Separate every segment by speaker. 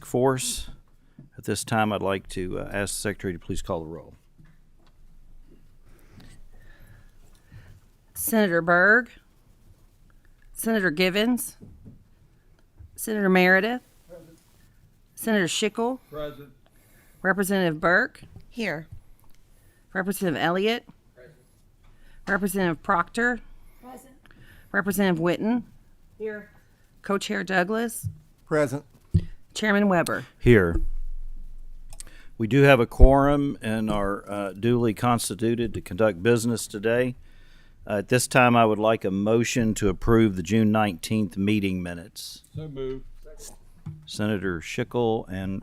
Speaker 1: Task Force. At this time, I'd like to ask the Secretary to please call the roll.
Speaker 2: Senator Byrd, Senator Givens, Senator Meredith, present. Senator Schickel,
Speaker 3: Present.
Speaker 2: Representative Burke,
Speaker 4: Here.
Speaker 2: Representative Elliott,
Speaker 3: Present.
Speaker 2: Representative Proctor,
Speaker 4: Present.
Speaker 2: Representative Witten,
Speaker 4: Here.
Speaker 2: Co-Chair Douglas,
Speaker 3: Present.
Speaker 2: Chairman Weber.
Speaker 1: Here. We do have a quorum and are duly constituted to conduct business today. At this time, I would like a motion to approve the June 19th meeting minutes.
Speaker 3: So moved.
Speaker 1: Senator Schickel and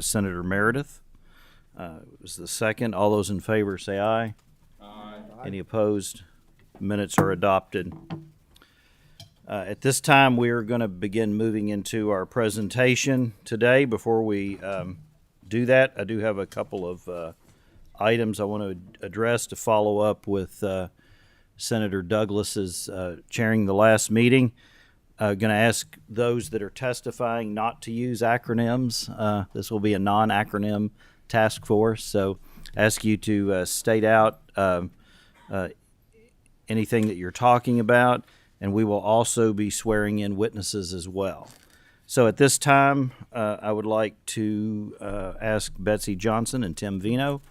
Speaker 1: Senator Meredith was the second. All those in favor say aye.
Speaker 3: Aye.
Speaker 1: Any opposed? Minutes are adopted. At this time, we are going to begin moving into our presentation today. Before we do that, I do have a couple of items I want to address to follow up with Senator Douglas's chairing the last meeting. Going to ask those that are testifying not to use acronyms. This will be a non-acronym task force, so ask you to state out anything that you're talking about, and we will also be swearing in witnesses as well. So at this time, I would like to ask Betsy Johnson and Tim Veno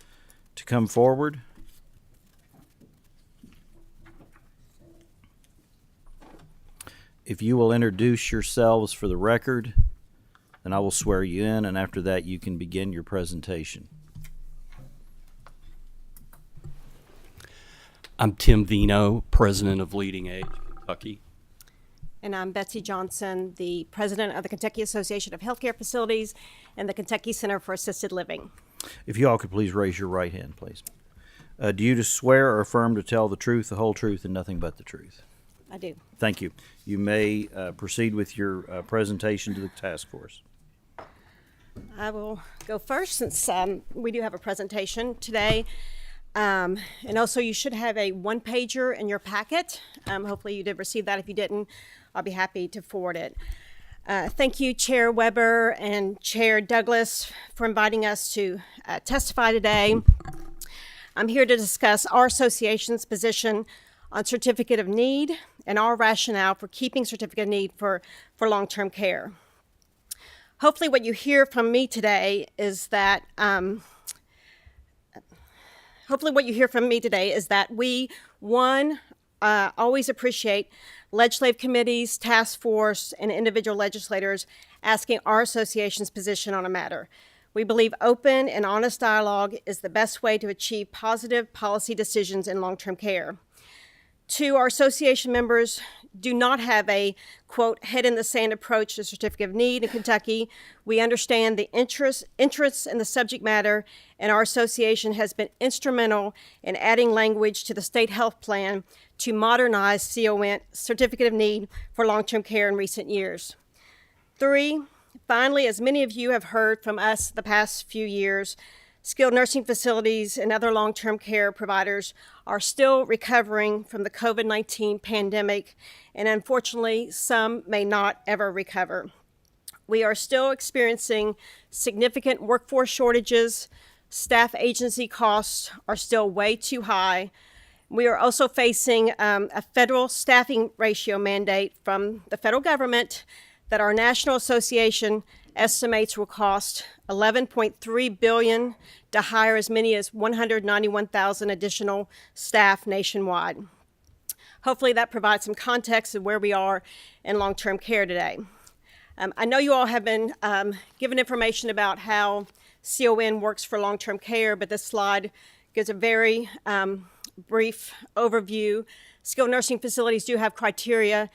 Speaker 1: to come forward. If you will introduce yourselves for the record, then I will swear you in, and after that you can begin your presentation.
Speaker 5: I'm Tim Veno, president of Leading Age Kentucky.
Speaker 4: And I'm Betsy Johnson, the president of the Kentucky Association of Healthcare Facilities and the Kentucky Center for Assisted Living.
Speaker 1: If you all could please raise your right hand, please. Do you swear or affirm to tell the truth, the whole truth, and nothing but the truth?
Speaker 4: I do.
Speaker 1: Thank you. You may proceed with your presentation to the task force.
Speaker 4: I will go first since we do have a presentation today. And also you should have a one-pager in your packet. Hopefully you did receive that. If you didn't, I'll be happy to forward it. Thank you, Chair Weber and Chair Douglas, for inviting us to testify today. I'm here to discuss our association's position on certificate of need and our rationale for keeping certificate of need for long-term care. Hopefully what you hear from me today is that we, one, always appreciate legislative committees, task force, and individual legislators asking our association's position on a matter. We believe open and honest dialogue is the best way to achieve positive policy decisions in long-term care. Two, our association members do not have a, quote, head in the sand approach to certificate of need in Kentucky. We understand the interests in the subject matter, and our association has been instrumental in adding language to the state health plan to modernize CON, certificate of need for long-term care in recent years. Three, finally, as many of you have heard from us the past few years, skilled nursing facilities and other long-term care providers are still recovering from the COVID-19 pandemic, and unfortunately, some may not ever recover. We are still experiencing significant workforce shortages. Staff agency costs are still way too high. We are also facing a federal staffing ratio mandate from the federal government that our national association estimates will cost $11.3 billion to hire as many as 191,000 additional staff nationwide. Hopefully that provides some context of where we are in long-term care today. I know you all have been given information about how CON works for long-term care, but this slide gives a very brief overview. Skilled nursing facilities do have criteria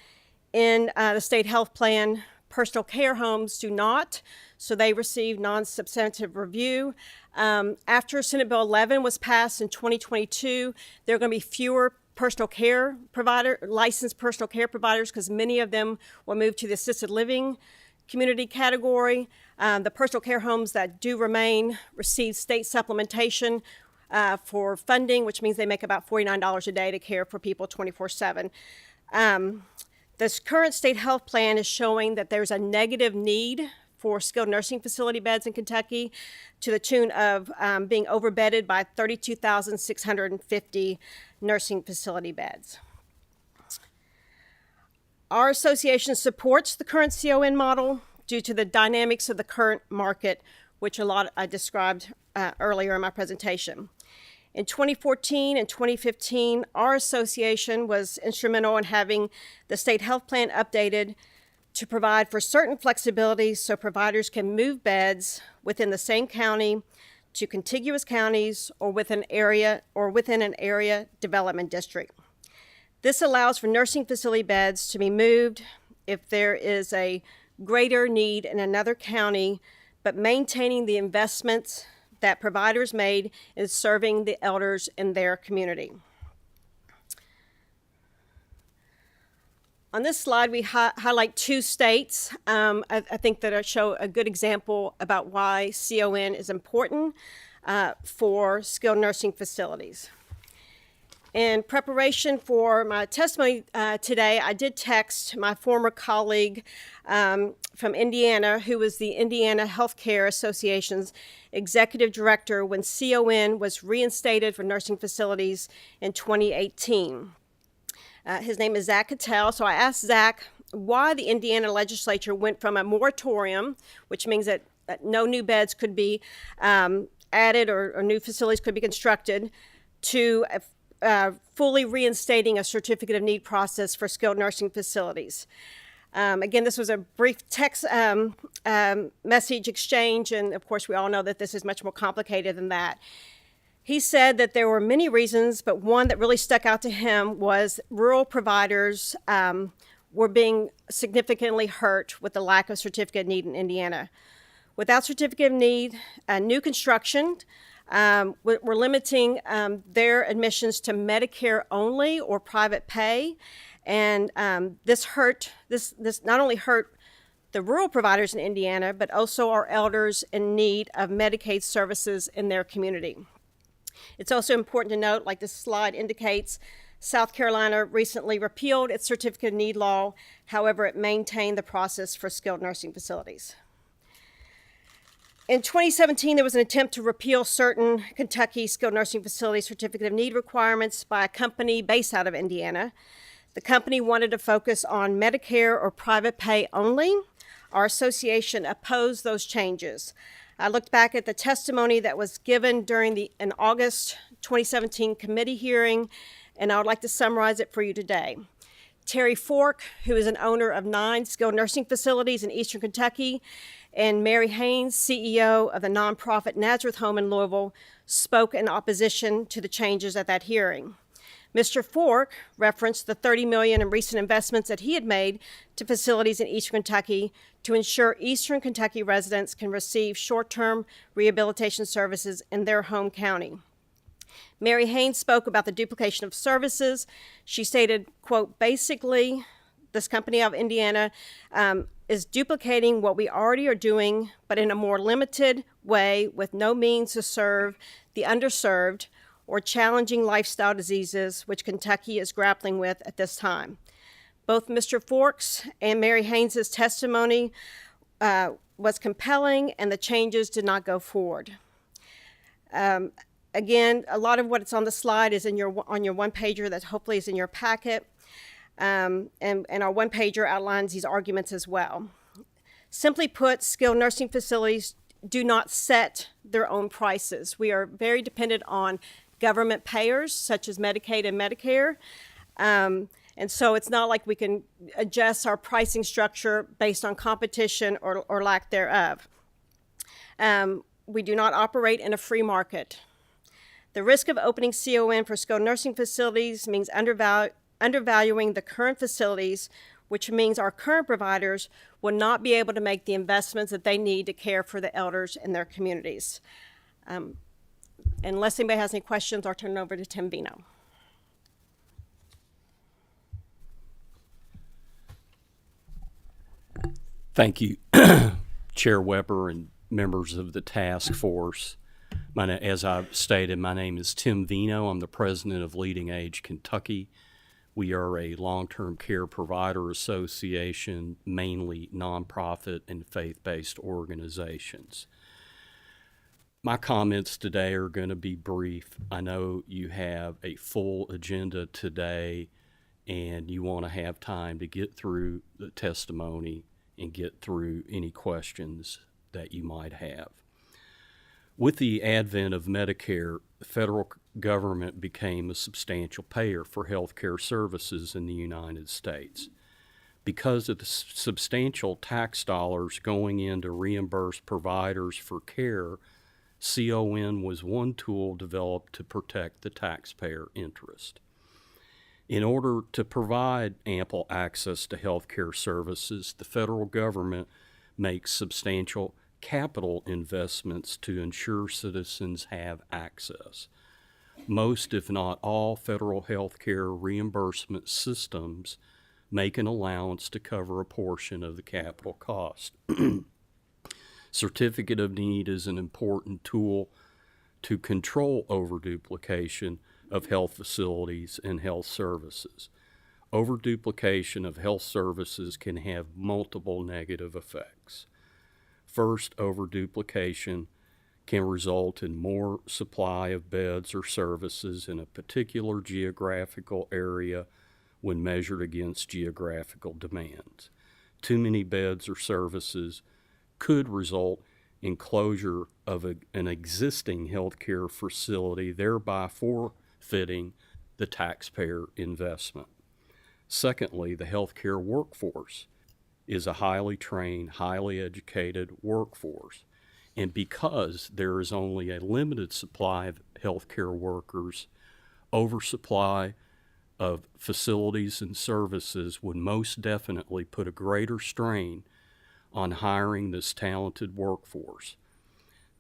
Speaker 4: in the state health plan. Personal care homes do not, so they receive non-substantive review. After Senate Bill 11 was passed in 2022, there are going to be fewer licensed personal care providers because many of them will move to the assisted living community category. The personal care homes that do remain receive state supplementation for funding, which means they make about $49 a day to care for people 24/7. This current state health plan is showing that there's a negative need for skilled nursing facility beds in Kentucky to the tune of being overbedded by 32,650 nursing facility beds. Our association supports the current CON model due to the dynamics of the current market, which I described earlier in my presentation. In 2014 and 2015, our association was instrumental in having the state health plan updated to provide for certain flexibility so providers can move beds within the same county to contiguous counties or within an area development district. This allows for nursing facility beds to be moved if there is a greater need in another county, but maintaining the investments that providers made in serving the elders in their community. On this slide, we highlight two states. I think that show a good example about why CON is important for skilled nursing facilities. In preparation for my testimony today, I did text my former colleague from Indiana, who was the Indiana Healthcare Association's executive director when CON was reinstated for nursing facilities in 2018. His name is Zach Cattell. So I asked Zach why the Indiana legislature went from a moratorium, which means that no new beds could be added or new facilities could be constructed, to fully reinstating a certificate of need process for skilled nursing facilities. Again, this was a brief text message exchange, and of course we all know that this is much more complicated than that. He said that there were many reasons, but one that really stuck out to him was rural providers were being significantly hurt with the lack of certificate of need in Indiana. Without certificate of need, new construction, we're limiting their admissions to Medicare only or private pay, and this not only hurt the rural providers in Indiana, but also our elders in need of Medicaid services in their community. It's also important to note, like this slide indicates, South Carolina recently repealed its certificate of need law. However, it maintained the process for skilled nursing facilities. In 2017, there was an attempt to repeal certain Kentucky skilled nursing facility certificate of need requirements by a company based out of Indiana. The company wanted to focus on Medicare or private pay only. Our association opposed those changes. I looked back at the testimony that was given during an August 2017 committee hearing, and I would like to summarize it for you today. Terry Fork, who is an owner of 9 skilled nursing facilities in eastern Kentucky, and Mary Haynes, CEO of the nonprofit Nazareth Home in Louisville, spoke in opposition to the changes at that hearing. Mr. Fork referenced the $30 million in recent investments that he had made to facilities in eastern Kentucky to ensure eastern Kentucky residents can receive short-term rehabilitation services in their home county. Mary Haynes spoke about the duplication of services. She stated, quote, basically, this company out of Indiana is duplicating what we already are doing, but in a more limited way with no means to serve the underserved or challenging lifestyle diseases which Kentucky is grappling with at this time. Both Mr. Forks and Mary Haynes' testimony was compelling, and the changes did not go forward. Again, a lot of what's on the slide is on your one-pager that hopefully is in your packet, and our one-pager outlines these arguments as well. Simply put, skilled nursing facilities do not set their own prices. We are very dependent on government payers, such as Medicaid and Medicare, and so it's not like we can adjust our pricing structure based on competition or lack thereof. We do not operate in a free market. The risk of opening CON for skilled nursing facilities means undervaluing the current facilities, which means our current providers will not be able to make the investments that they need to care for the elders in their communities. Unless anybody has any questions, I'll turn it over to Tim Veno.
Speaker 5: Thank you, Chair Weber and members of the task force. As I've stated, my name is Tim Veno. I'm the president of Leading Age Kentucky. We are a long-term care provider association, mainly nonprofit and faith-based organizations. My comments today are going to be brief. I know you have a full agenda today and you want to have time to get through the testimony and get through any questions that you might have. With the advent of Medicare, the federal government became a substantial payer for health care services in the United States. Because of the substantial tax dollars going in to reimburse providers for care, CON was one tool developed to protect the taxpayer interest. In order to provide ample access to health care services, the federal government makes substantial capital investments to ensure citizens have access. Most, if not all, federal health care reimbursement systems make an allowance to cover a portion of the capital cost. Certificate of need is an important tool to control overduplication of health facilities and health services. Overduplication of health services can have multiple negative effects. First, overduplication can result in more supply of beds or services in a particular geographical area when measured against geographical demands. Too many beds or services could result in closure of an existing healthcare facility, thereby forfeiting the taxpayer investment. Secondly, the healthcare workforce is a highly trained, highly educated workforce. And because there is only a limited supply of healthcare workers, oversupply of facilities and services would most definitely put a greater strain on hiring this talented workforce.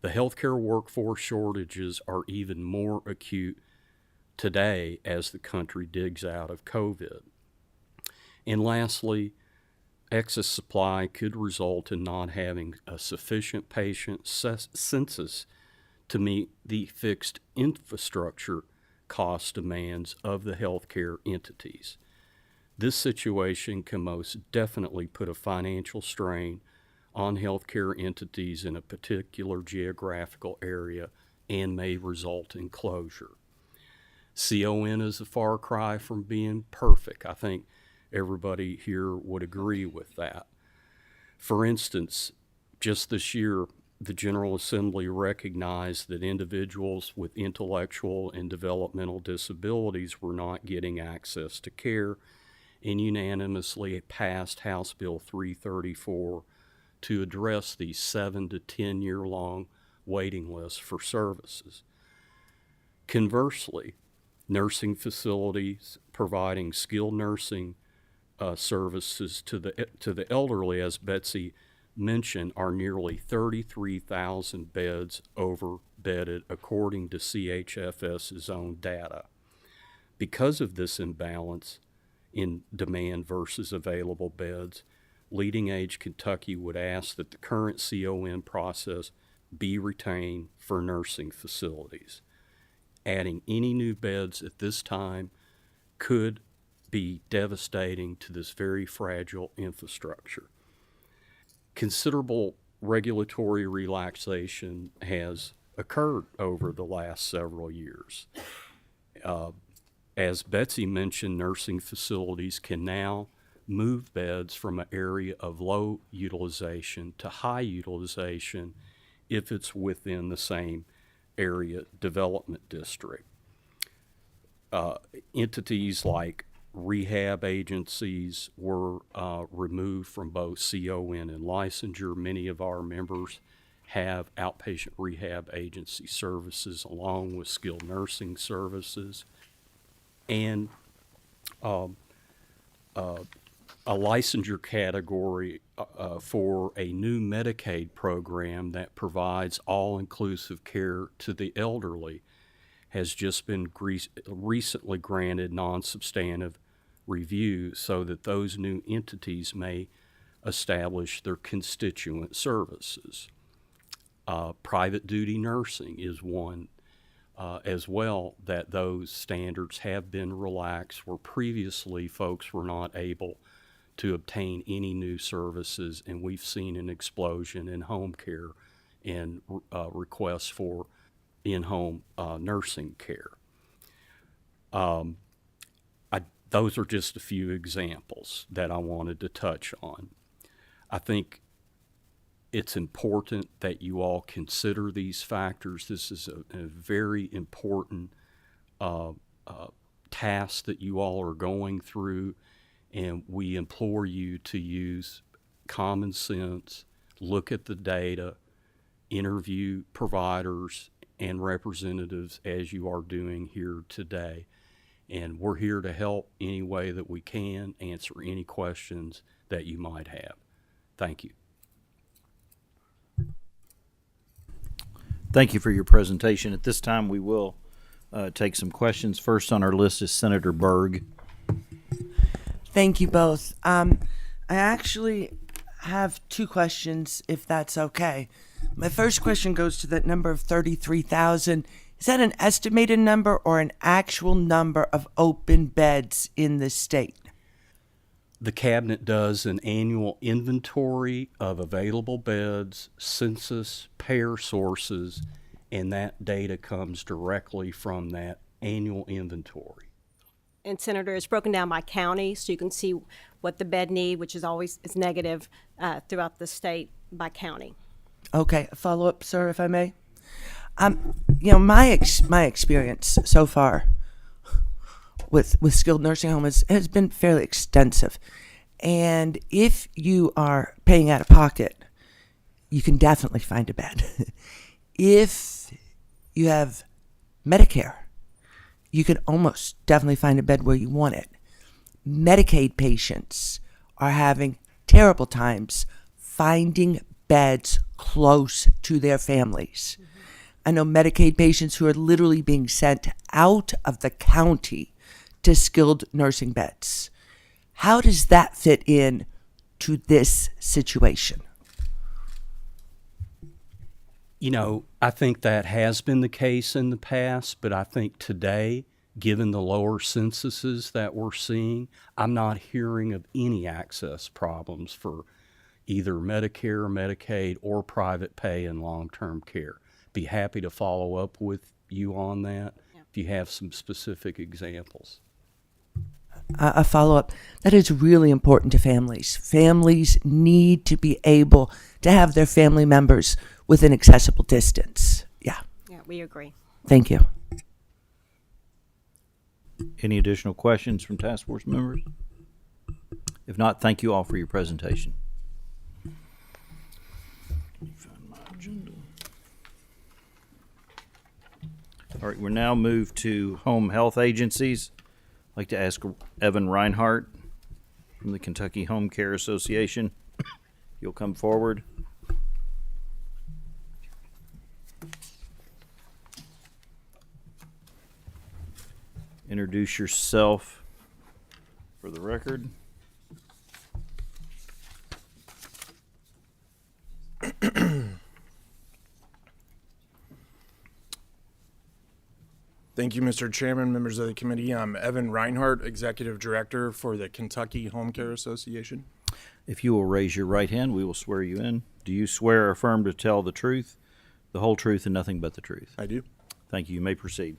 Speaker 5: The healthcare workforce shortages are even more acute today as the country digs out of COVID. And lastly, excess supply could result in not having a sufficient patient census to meet the fixed infrastructure cost demands of the healthcare entities. This situation can most definitely put a financial strain on healthcare entities in a particular geographical area and may result in closure. CON is a far cry from being perfect. I think everybody here would agree with that. For instance, just this year, the General Assembly recognized that individuals with intellectual and developmental disabilities were not getting access to care and unanimously passed House Bill 334 to address the 7 to 10 year long waiting lists for services. Conversely, nursing facilities providing skilled nursing services to the elderly, as Betsy mentioned, are nearly 33,000 beds overbedded according to CHFS's own data. Because of this imbalance in demand versus available beds, Leading Age Kentucky would ask that the current CON process be retained for nursing facilities. Adding any new beds at this time could be devastating to this very fragile infrastructure. Considerable regulatory relaxation has occurred over the last several years. As Betsy mentioned, nursing facilities can now move beds from an area of low utilization to high utilization if it's within the same area development district. Entities like rehab agencies were removed from both CON and licensure. Many of our members have outpatient rehab agency services along with skilled nursing services. And a licensure category for a new Medicaid program that provides all-inclusive care to the elderly has just been recently granted non-substantive review so that those new entities may establish their constituent services. Private duty nursing is one as well, that those standards have been relaxed where previously folks were not able to obtain any new services, and we've seen an explosion in home care and requests for in-home nursing care. Those are just a few examples that I wanted to touch on. I think it's important that you all consider these factors. This is a very important task that you all are going through, and we implore you to use common sense, look at the data, interview providers and representatives as you are doing here today. And we're here to help any way that we can, answer any questions that you might have. Thank you.
Speaker 1: Thank you for your presentation. At this time, we will take some questions. First on our list is Senator Berg.
Speaker 3: Thank you both. I actually have two questions, if that's okay. My first question goes to that number of 33,000. Is that an estimated number or an actual number of open beds in the state?
Speaker 5: The cabinet does an annual inventory of available beds, census, payer sources, and that data comes directly from that annual inventory.
Speaker 4: And Senator, it's broken down by county, so you can see what the bed need, which is always is negative throughout the state by county.
Speaker 3: Okay, a follow-up, sir, if I may. My experience so far with skilled nursing homes has been fairly extensive. And if you are paying out of pocket, you can definitely find a bed. If you have Medicare, you can almost definitely find a bed where you want it. Medicaid patients are having terrible times finding beds close to their families. Mm-hmm. I know Medicaid patients who are literally being sent out of the county to skilled nursing beds. How does that fit in to this situation?
Speaker 5: You know, I think that has been the case in the past, but I think today, given the lower censuses that we're seeing, I'm not hearing of any access problems for either Medicare, Medicaid, or private pay in long-term care. Be happy to follow up with you on that if you have some specific examples.
Speaker 3: A follow-up. That is really important to families. Families need to be able to have their family members within accessible distance. Yeah.
Speaker 4: Yeah, we agree.
Speaker 3: Thank you.
Speaker 1: Any additional questions from task force members? If not, thank you all for your presentation. Find my agenda. All right, we're now moved to home health agencies. I'd like to ask Evan Reinhardt from the Kentucky Home Care Association. You'll come forward. Introduce yourself for the record.
Speaker 6: Thank you, Mr. Chairman, members of the committee. I'm Evan Reinhardt, Executive Director for the Kentucky Home Care Association.
Speaker 1: If you will raise your right hand, we will swear you in. Do you swear or affirm to tell the truth, the whole truth, and nothing but the truth?
Speaker 6: I do.
Speaker 1: Thank you. You may proceed.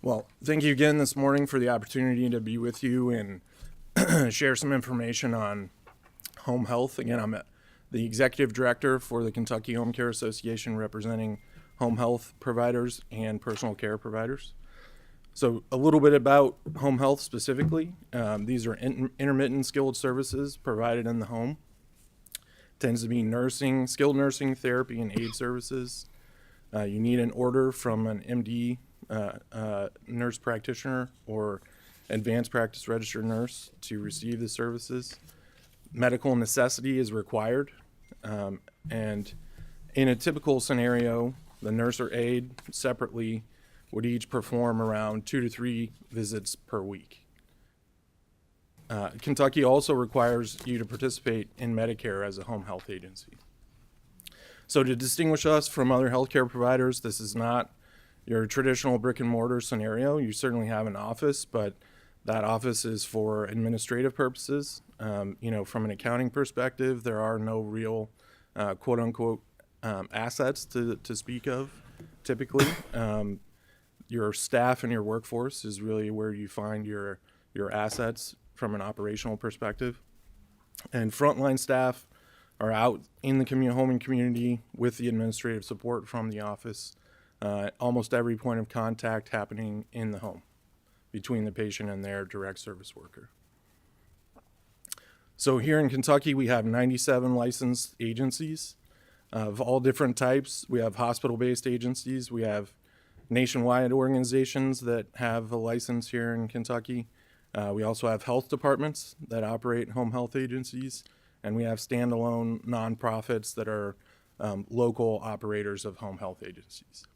Speaker 6: Well, thank you again this morning for the opportunity to be with you and share some information on home health. Again, I'm the Executive Director for the Kentucky Home Care Association, representing home health providers and personal care providers. So a little bit about home health specifically. These are intermittent skilled services provided in the home. Tends to be nursing, skilled nursing, therapy, and aid services. You need an order from an MD, nurse practitioner, or advanced practice registered nurse to receive the services. Medical necessity is required. And in a typical scenario, the nurse or aide separately would each perform around 2 to 3 visits per week. Kentucky also requires you to participate in Medicare as a home health agency. So to distinguish us from other healthcare providers, this is not your traditional brick and mortar scenario. You certainly have an office, but that office is for administrative purposes. From an accounting perspective, there are no real quote unquote assets to speak of typically. Your staff and your workforce is really where you find your assets from an operational perspective. And frontline staff are out in the home and community with the administrative support from the office. Almost every point of contact happening in the home between the patient and their direct service worker. So here in Kentucky, we have 97 licensed agencies of all different types. We have hospital-based agencies. We have nationwide organizations that have a license here in Kentucky. We also have health departments that operate home health agencies, and we have standalone nonprofits that are local operators of home health agencies.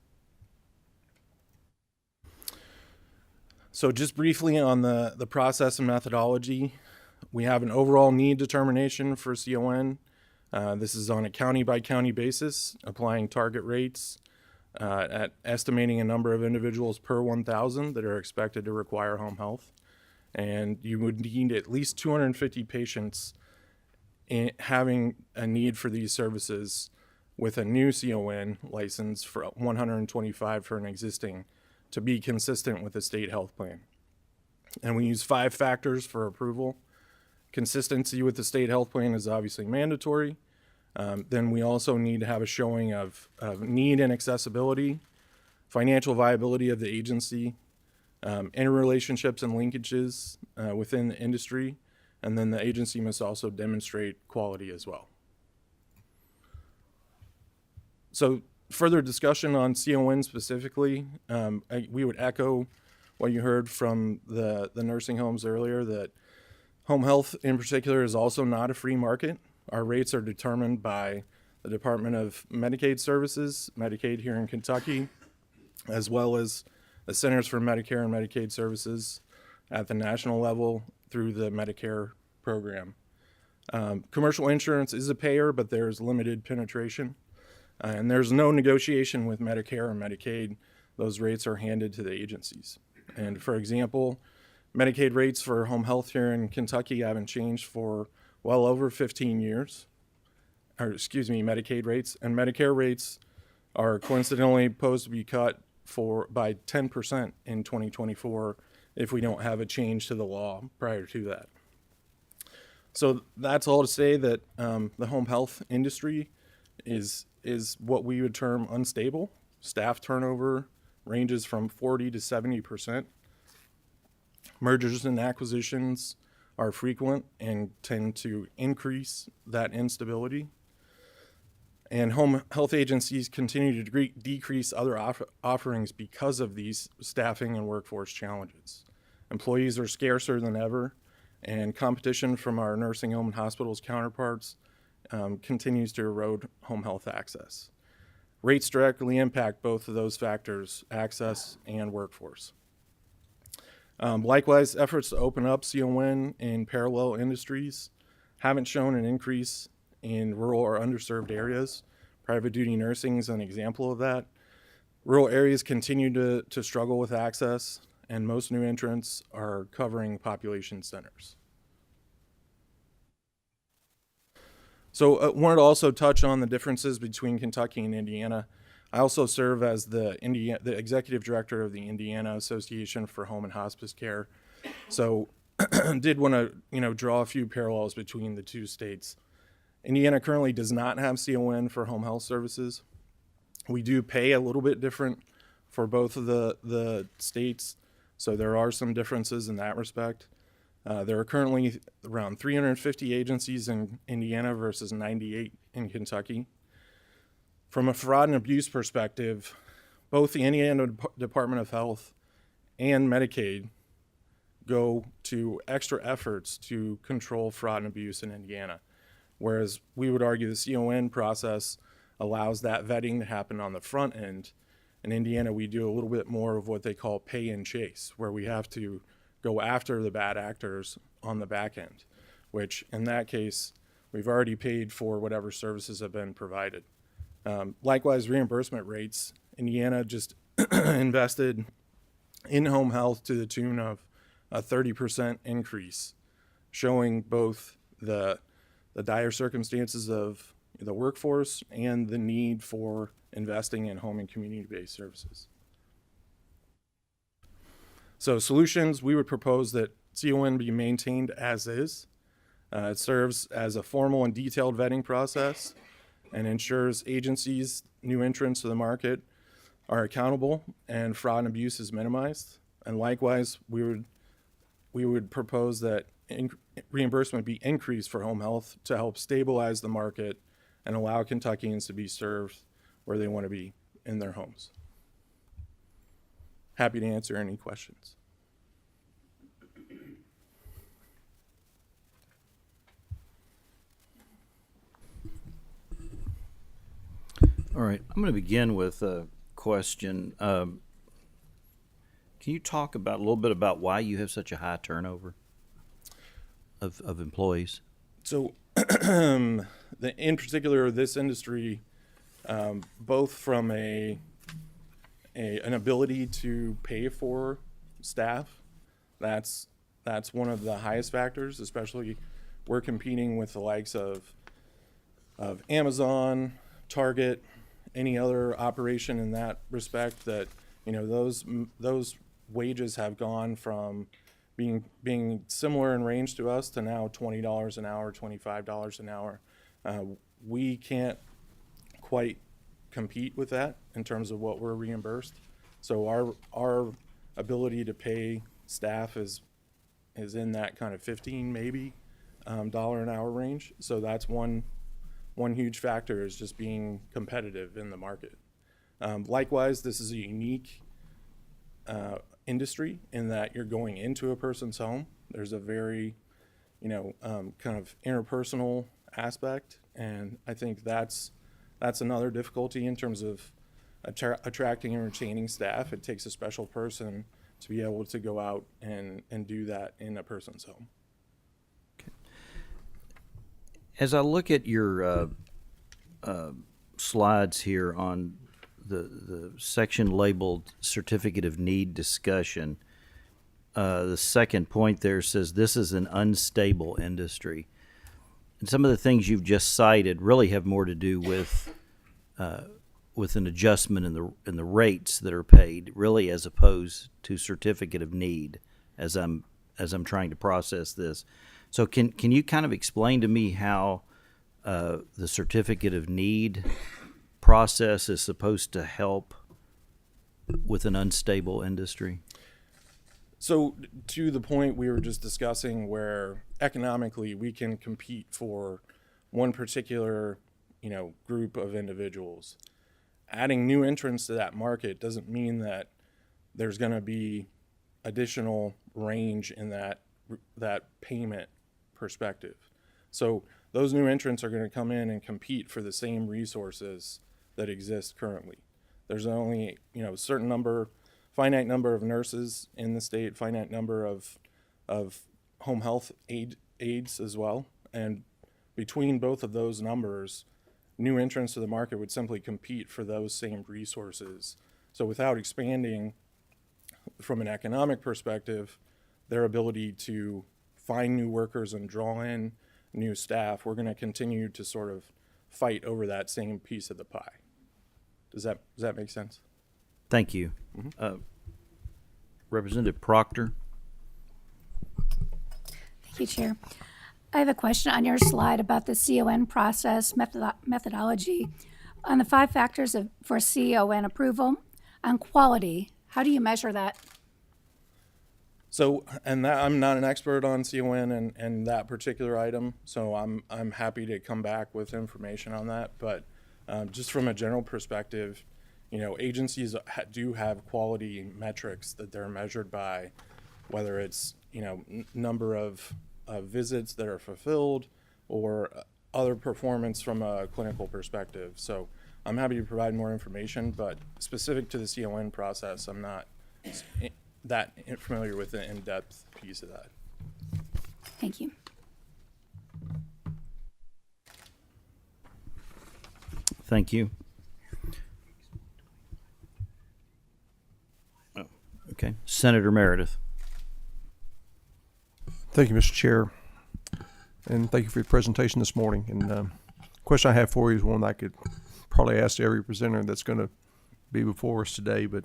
Speaker 6: So just briefly on the process and methodology, we have an overall need determination for CON. This is on a county by county basis, applying target rates at estimating a number of individuals per 1,000 that are expected to require home health. And you would need at least 250 patients having a need for these services with a new CON license for 125 for an existing to be consistent with the state health plan. And we use 5 factors for approval. Consistency with the state health plan is obviously mandatory. Then we also need to have a showing of need and accessibility, financial viability of the agency, interrelationships and linkages within the industry, and then the agency must also demonstrate quality as well. So further discussion on CON specifically, we would echo what you heard from the nursing homes earlier, that home health in particular is also not a free market. Our rates are determined by the Department of Medicaid Services, Medicaid here in Kentucky, as well as the Centers for Medicare and Medicaid Services at the national level through the Medicare program. Commercial insurance is a payer, but there's limited penetration. And there's no negotiation with Medicare or Medicaid. Those rates are handed to the agencies. And for example, Medicaid rates for home health here in Kentucky haven't changed for well over 15 years. Medicaid rates. And Medicare rates are coincidentally supposed to be cut by 10% in 2024 if we don't have a change to the law prior to that. So that's all to say that the home health industry is what we would term unstable. Staff turnover ranges from 40 to 70%. Mergers and acquisitions are frequent and tend to increase that instability. And home health agencies continue to decrease other offerings because of these staffing and workforce challenges. Employees are scarcer than ever, and competition from our nursing home and hospitals counterparts continues to erode home health access. Rates directly impact both of those factors, access and workforce. Likewise, efforts to open up CON in parallel industries haven't shown an increase in rural or underserved areas. Private duty nursing is an example of that. Rural areas continue to struggle with access, and most new entrants are covering population centers. So I wanted to also touch on the differences between Kentucky and Indiana. I also serve as the executive director of the Indiana Association for Home and Hospice Care. So did want to draw a few parallels between the two states. Indiana currently does not have CON for home health services. We do pay a little bit different for both of the states, so there are some differences in that respect. There are currently around 350 agencies in Indiana versus 98 in Kentucky. From a fraud and abuse perspective, both the Indiana Department of Health and Medicaid go to extra efforts to control fraud and abuse in Indiana, whereas we would argue the CON process allows that vetting to happen on the front end. In Indiana, we do a little bit more of what they call pay and chase, where we have to go after the bad actors on the back end, which in that case, we've already paid for whatever services have been provided. Likewise, reimbursement rates. Indiana just invested in home health to the tune of a 30% increase, showing both the dire circumstances of the workforce and the need for investing in home and community-based services. So solutions, we would propose that CON be maintained as is. It serves as a formal and detailed vetting process and ensures agencies, new entrants to the market, are accountable and fraud and abuse is minimized. And likewise, we would propose that reimbursement be increased for home health to help stabilize the market and allow Kentuckians to be served where they want to be in their homes. Happy to answer any questions.
Speaker 1: All right, I'm going to begin with a question. Can you talk about a little bit about why you have such a high turnover of employees?
Speaker 6: So, in particular, this industry, both from an ability to pay for staff, that's one of the highest factors. Especially, we're competing with the likes of Amazon, Target, any other operation in that respect. That those wages have gone from being similar in range to us to now $20 an hour, $25 an hour. We can't quite compete with that in terms of what we're reimbursed. So our ability to pay staff is in that kind of 15 maybe dollar an hour range. So that's one huge factor, is just being competitive in the market. Likewise, this is a unique industry in that you're going into a person's home. There's a very, kind of interpersonal aspect, and I think that's another difficulty in terms of attracting and retaining staff. It takes a special person to be able to go out and do that in a person's home.
Speaker 1: As I look at your slides here on the section labeled Certificate of Need discussion, the second point there says this is an unstable industry. And some of the things you've just cited really have more to do with an adjustment in the rates that are paid, really, as opposed to Certificate of Need, as I'm trying to process this. So can you kind of explain to me how the Certificate of Need process is supposed to help with an unstable industry?
Speaker 6: So to the point we were just discussing, where economically we can compete for one particular, group of individuals, adding new entrants to that market doesn't mean that there's going to be additional range in that payment perspective. So those new entrants are going to come in and compete for the same resources that exist currently. There's only, a certain finite number of nurses in the state, finite number of home health aides as well. And between both of those numbers, new entrants to the market would simply compete for those same resources. So without expanding from an economic perspective, their ability to find new workers and draw in new staff, we're going to continue to sort of fight over that same piece of the pie. Does that make sense?
Speaker 1: Thank you. Representative Proctor.
Speaker 7: Thank you, Chair. I have a question on your slide about the CON process methodology. On the 5 factors for CON approval, on quality, how do you measure that?
Speaker 6: So, I'm not an expert on CON and that particular item, so I'm happy to come back with information on that. But just from a general perspective, agencies do have quality metrics that they're measured by, whether it's number of visits that are fulfilled or other performance from a clinical perspective. So I'm happy to provide more information, but specific to the CON process, I'm not that familiar with the in-depth piece of that.
Speaker 7: Thank you.
Speaker 1: Thank you. Senator Meredith.
Speaker 8: Thank you, Mr. Chair, and thank you for your presentation this morning. And question I have for you is one I could probably ask every presenter that's going to be before us today, but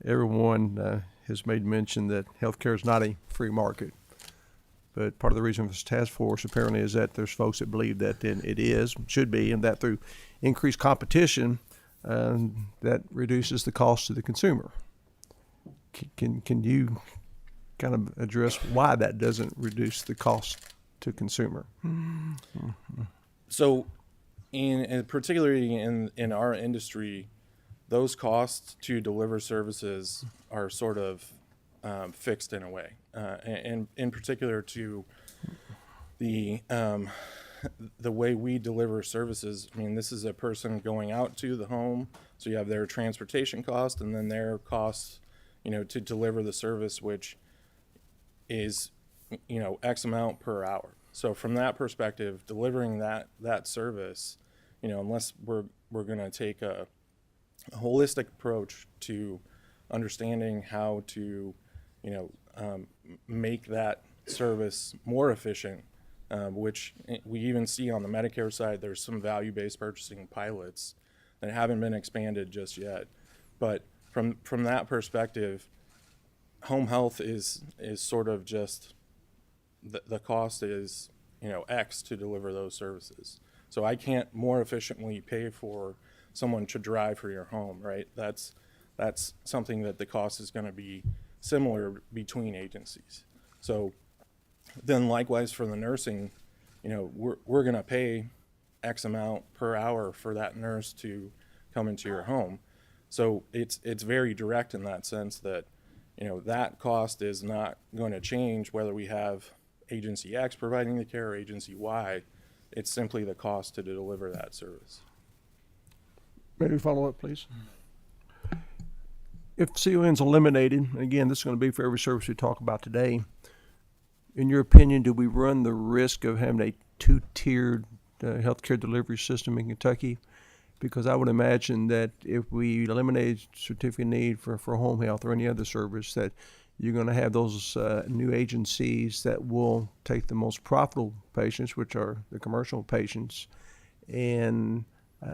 Speaker 8: everyone has made mention that healthcare is not a free market. But part of the reason for this task force apparently is that there's folks that believe that it is, should be, and that through increased competition, that reduces the cost to the consumer. Can you kind of address why that doesn't reduce the cost to consumer?
Speaker 6: So, in particularly in our industry, those costs to deliver services are sort of fixed in a way, and in particular to the way we deliver services. I mean, this is a person going out to the home, so you have their transportation cost and then their costs, to deliver the service, which is, X amount per hour. So from that perspective, delivering that service, unless we're going to take a holistic approach to understanding how to, make that service more efficient, which we even see on the Medicare side. There's some value-based purchasing pilots that haven't been expanded just yet. But from that perspective, home health is sort of just the cost is, X to deliver those services. So I can't more efficiently pay for someone to drive for your home, right? That's something that the cost is going to be similar between agencies. So then likewise for the nursing, we're going to pay X amount per hour for that nurse to come into your home. So it's very direct in that sense that, that cost is not going to change whether we have agency X providing the care or agency Y. It's simply the cost to deliver that service.
Speaker 8: Maybe follow up, please. If CON's eliminated, and again, this is going to be for every service we talk about today, in your opinion, do we run the risk of having a two-tiered healthcare delivery system in Kentucky? Because I would imagine that if we eliminate certificate need for home health or any other service, that you're going to have those new agencies that will take the most profitable patients, which are the commercial patients, and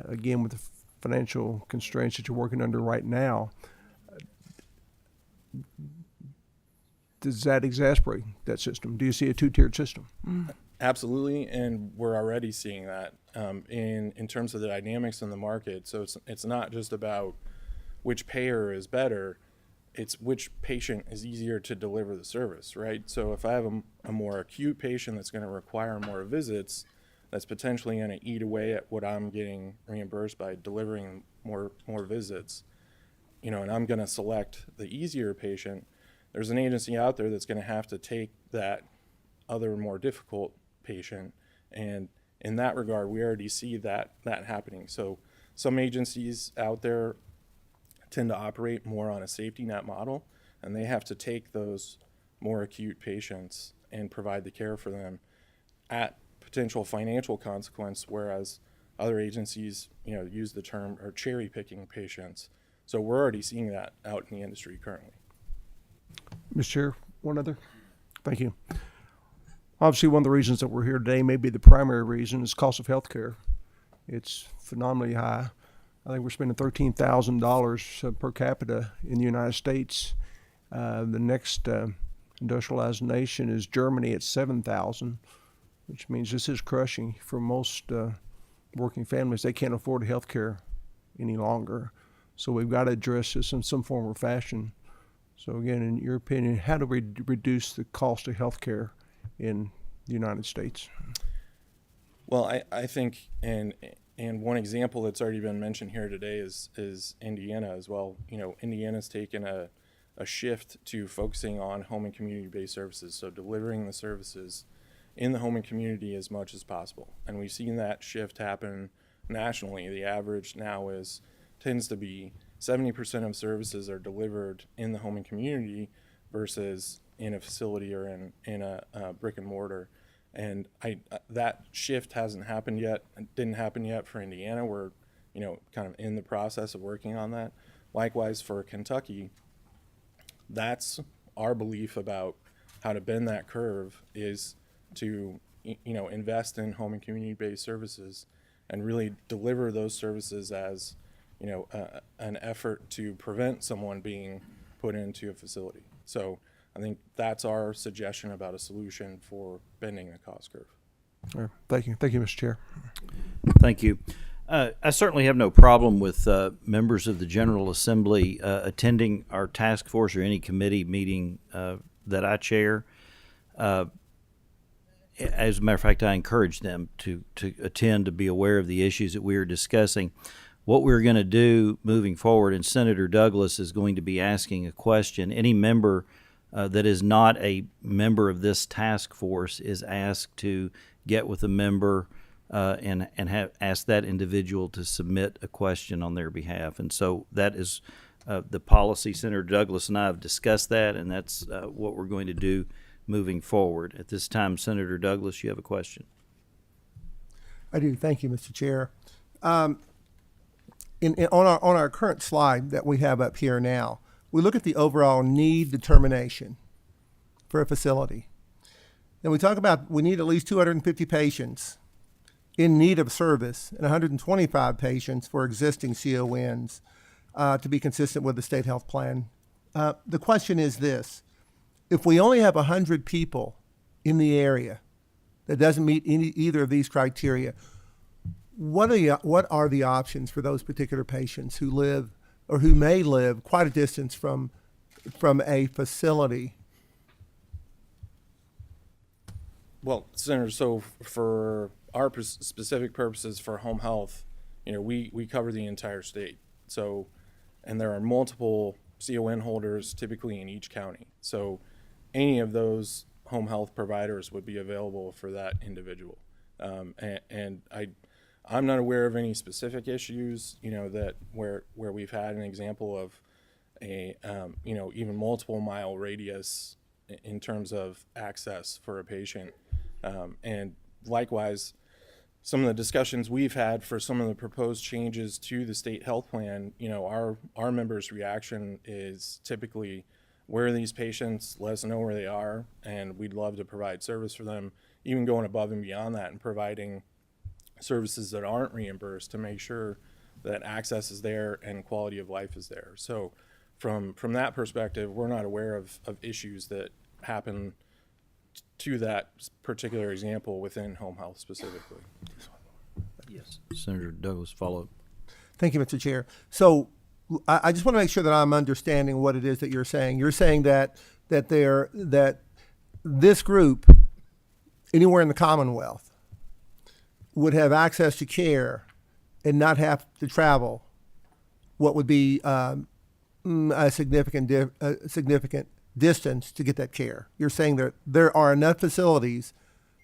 Speaker 8: again, with the financial constraints that you're working under right now, does that exasperate that system? Do you see a two-tiered system?
Speaker 6: Absolutely, and we're already seeing that in terms of the dynamics in the market. So it's not just about which payer is better, it's which patient is easier to deliver the service, right? So if I have a more acute patient that's going to require more visits, that's potentially going to eat away at what I'm getting reimbursed by delivering more visits, and I'm going to select the easier patient. There's an agency out there that's going to have to take that other more difficult patient, and in that regard, we already see that happening. So some agencies out there tend to operate more on a safety net model, and they have to take those more acute patients and provide the care for them at potential financial consequence, whereas other agencies, use the term or cherry picking patients. So we're already seeing that out in the industry currently.
Speaker 8: Mr. Chair, one other. Thank you. Obviously, one of the reasons that we're here today, maybe the primary reason, is cost of health care. It's phenomenally high. I think we're spending $13,000 per capita in the United States. The next industrialized nation is Germany at $7,000, which means this is crushing for most working families. They can't afford health care any longer. So we've got to address this in some form or fashion. So again, in your opinion, how do we reduce the cost of health care in the United States?
Speaker 6: Well, I think, and one example that's already been mentioned here today is Indiana as well. Indiana's taken a shift to focusing on home and community-based services, so delivering the services in the home and community as much as possible. And we've seen that shift happen nationally. The average now tends to be 70% of services are delivered in the home and community versus in a facility or in a brick and mortar. And that shift hasn't happened yet. It didn't happen yet for Indiana. We're, kind of in the process of working on that. Likewise for Kentucky, that's our belief about how to bend that curve, is to invest in home and community-based services and really deliver those services as an effort to prevent someone being put into a facility. So I think that's our suggestion about a solution for bending the cost curve.
Speaker 8: All right. Thank you, Mr. Chair.
Speaker 1: Thank you. I certainly have no problem with members of the General Assembly attending our task force or any committee meeting that I chair. As a matter of fact, I encourage them to attend, to be aware of the issues that we are discussing. What we're going to do moving forward, and Senator Douglas is going to be asking a question. Any member that is not a member of this task force is asked to get with a member and have ask that individual to submit a question on their behalf. And so that is the policy. Senator Douglas and I have discussed that, and that's what we're going to do moving forward. At this time, Senator Douglas, you have a question.
Speaker 8: I do. Thank you, Mr. Chair. On our current slide that we have up here now, we look at the overall need determination for a facility. And we talk about we need at least 250 patients in need of service and 125 patients for existing CONs to be consistent with the state health plan. The question is this: if we only have 100 people in the area that doesn't meet either of these criteria, what are the options for those particular patients who live or who may live quite a distance from a facility?
Speaker 6: Well, Senator, so for our specific purposes for home health, we cover the entire state. So, and there are multiple CON holders typically in each county. So any of those home health providers would be available for that individual. And I'm not aware of any specific issues, that where we've had an example of a, even multiple mile radius in terms of access for a patient. And likewise, some of the discussions we've had for some of the proposed changes to the state health plan, our members' reaction is typically, where are these patients? Let us know where they are, and we'd love to provide service for them, even going above and beyond that and providing services that aren't reimbursed to make sure that access is there and quality of life is there. So from that perspective, we're not aware of issues that happen to that particular example within home health specifically.
Speaker 1: Yes. Senator Douglas, follow up.
Speaker 8: Thank you, Mr. Chair. So I just want to make sure that I'm understanding what it is that you're saying. You're saying that this group, anywhere in the Commonwealth, would have access to care and not have to travel what would be a significant distance to get that care. You're saying that there are enough facilities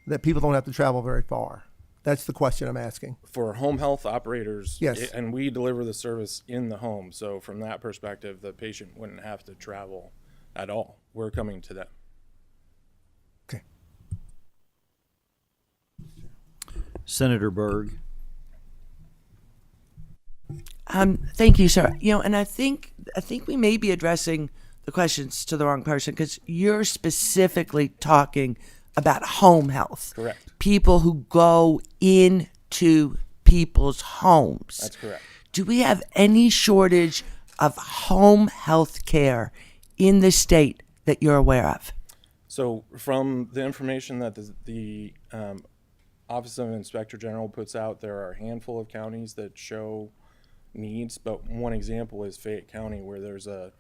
Speaker 8: that people don't have to travel very far. That's the question I'm asking.
Speaker 6: For home health operators,
Speaker 8: yes,
Speaker 6: and we deliver the service in the home. So from that perspective, the patient wouldn't have to travel at all. We're coming to them.
Speaker 8: Okay.
Speaker 1: Senator Berg.
Speaker 3: Thank you, sir. And I think we may be addressing the questions to the wrong person, because you're specifically talking about home health.
Speaker 6: Correct.
Speaker 3: People who go into people's homes.
Speaker 6: That's correct.
Speaker 3: Do we have any shortage of home health care in the state that you're aware of?
Speaker 6: So from the information that the Office of Inspector General puts out, there are a handful of counties that show needs, but one example is Fayette County, where there's a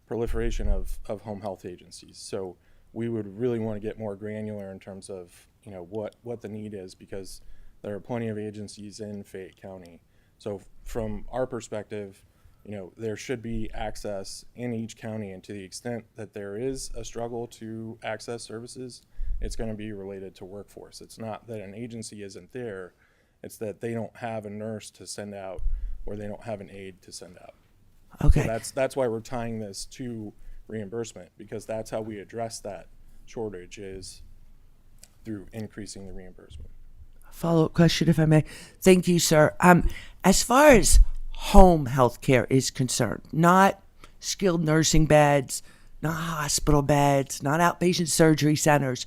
Speaker 6: proliferation of home health agencies. So we would really want to get more granular in terms of what the need is, because there are plenty of agencies in Fayette County. So from our perspective, there should be access in each county, and to the extent that there is a struggle to access services, it's going to be related to workforce. It's not that an agency isn't there, it's that they don't have a nurse to send out, or they don't have an aide to send out.
Speaker 3: Okay.
Speaker 6: So that's why we're tying this to reimbursement, because that's how we address that shortage, is through increasing the reimbursement.
Speaker 3: Follow-up question, if I may. Thank you, sir. As far as home health care is concerned, not skilled nursing beds, not hospital beds, not outpatient surgery centers,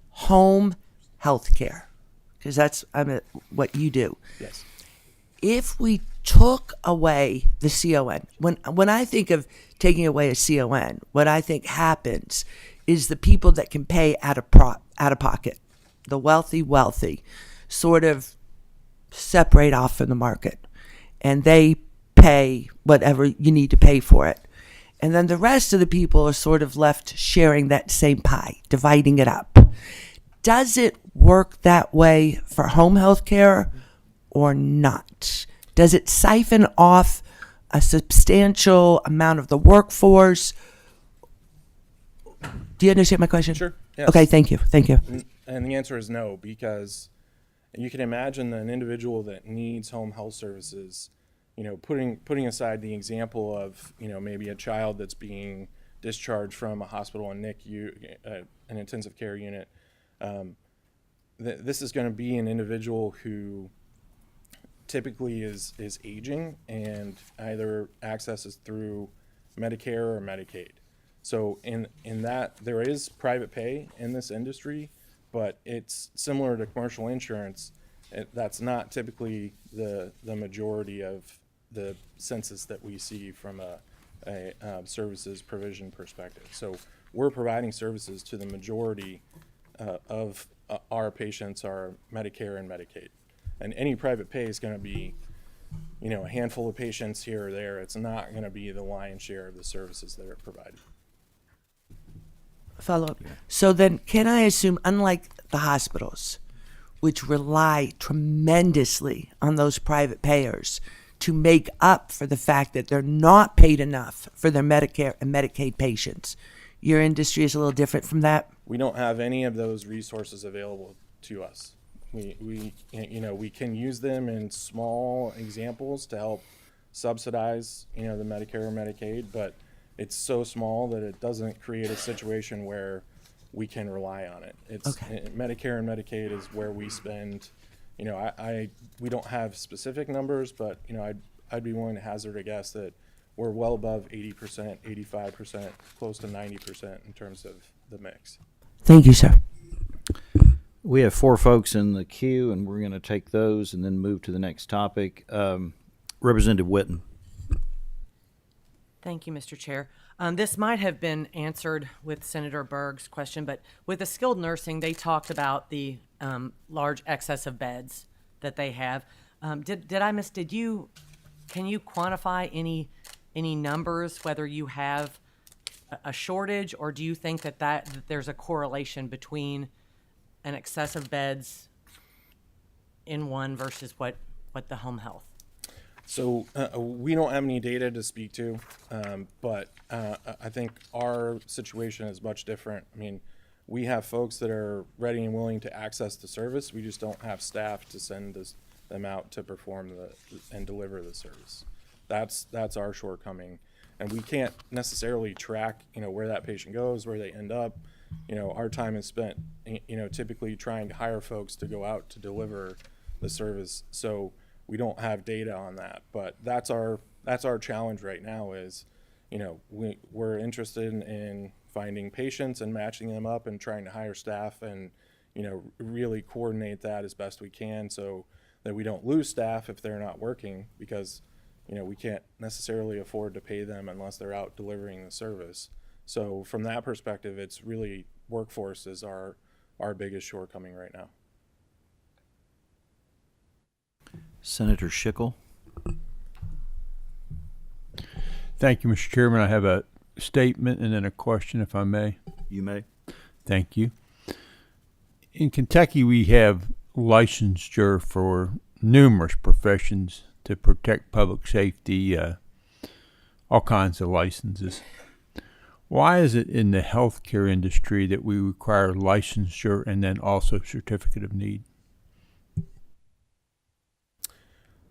Speaker 3: home health care, because that's what you do.
Speaker 6: Yes.
Speaker 3: If we took away the CON, when I think of taking away a CON, what I think happens is the people that can pay out of pocket, the wealthy, sort of separate off from the market, and they pay whatever you need to pay for it. And then the rest of the people are sort of left sharing that same pie, dividing it up. Does it work that way for home health care or not? Does it siphon off a substantial amount of the workforce? Do you understand my question?
Speaker 6: Sure. Yes.
Speaker 3: Okay, thank you.
Speaker 6: And the answer is no, because you can imagine an individual that needs home health services, putting aside the example of, maybe a child that's being discharged from a hospital and NICU, an intensive care unit. This is going to be an individual who typically is aging and either accesses through Medicare or Medicaid. So in that, there is private pay in this industry, but it's similar to commercial insurance. That's not typically the majority of the census that we see from a services provision perspective. So we're providing services to the majority of our patients are Medicare and Medicaid. And any private pay is going to be, a handful of patients here or there. It's not going to be the lion's share of the services that are provided.
Speaker 3: Follow up. So then, can I assume, unlike the hospitals, which rely tremendously on those private payers to make up for the fact that they're not paid enough for their Medicare and Medicaid patients, your industry is a little different from that?
Speaker 6: We don't have any of those resources available to us. We can use them in small examples to help subsidize, the Medicare or Medicaid, but it's so small that it doesn't create a situation where we can rely on it. Medicare and Medicaid is where we spend, we don't have specific numbers, but, I'd be willing to hazard a guess that we're well above 80%, 85%, close to 90% in terms of the mix.
Speaker 3: Thank you, sir.
Speaker 1: We have 4 folks in the queue, and we're going to take those and then move to the next topic. Representative Witten.
Speaker 9: Thank you, Mr. Chair. This might have been answered with Senator Berg's question, but with the skilled nursing, they talked about the large excess of beds that they have. Can you quantify any numbers, whether you have a shortage, or do you think that there's a correlation between an excess of beds in one versus what the home health?
Speaker 6: So we don't have any data to speak to, but I think our situation is much different. I mean, we have folks that are ready and willing to access the service. We just don't have staff to send them out to perform and deliver the service. That's our shortcoming, and we can't necessarily track, where that patient goes, where they end up. Our time is spent, typically trying to hire folks to go out to deliver the service. So we don't have data on that, but that's our challenge right now is, we're interested in finding patients and matching them up and trying to hire staff and, really coordinate that as best we can so that we don't lose staff if they're not working, because, we can't necessarily afford to pay them unless they're out delivering the service. So from that perspective, it's really workforce is our biggest shortcoming right now.
Speaker 1: Senator Schickel.
Speaker 10: Thank you, Mr. Chairman. I have a statement and then a question, if I may.
Speaker 1: You may.
Speaker 10: Thank you. In Kentucky, we have licensure for numerous professions to protect public safety, all kinds of licenses. Why is it in the healthcare industry that we require licensure and then also certificate of need?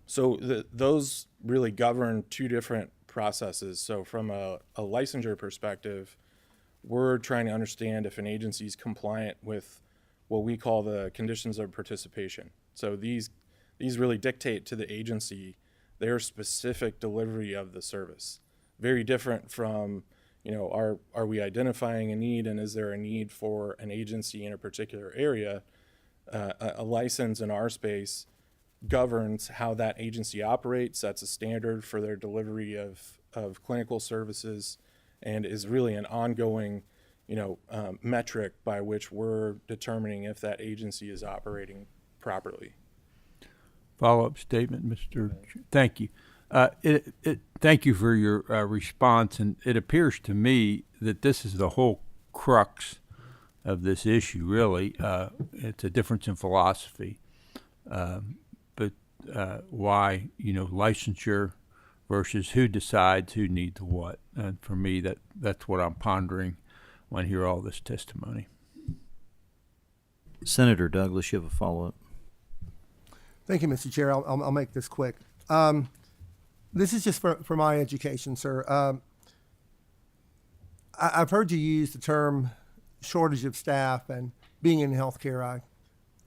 Speaker 6: So those really govern 2 different processes. So from a licensure perspective, we're trying to understand if an agency is compliant with what we call the conditions of participation. So these really dictate to the agency their specific delivery of the service. Very different from, are we identifying a need, and is there a need for an agency in a particular area? A license in our space governs how that agency operates, sets a standard for their delivery of clinical services, and is really an ongoing metric by which we're determining if that agency is operating properly.
Speaker 10: Follow-up statement, Mr. Thank you. Thank you for your response, and it appears to me that this is the whole crux of this issue, really. It's a difference in philosophy, but why, licensure versus who decides who needs what. And for me, that's what I'm pondering when I hear all this testimony.
Speaker 1: Senator Douglas, you have a follow-up.
Speaker 11: Thank you, Mr. Chair. I'll make this quick. This is just for my education, sir. I've heard you use the term shortage of staff and being in healthcare.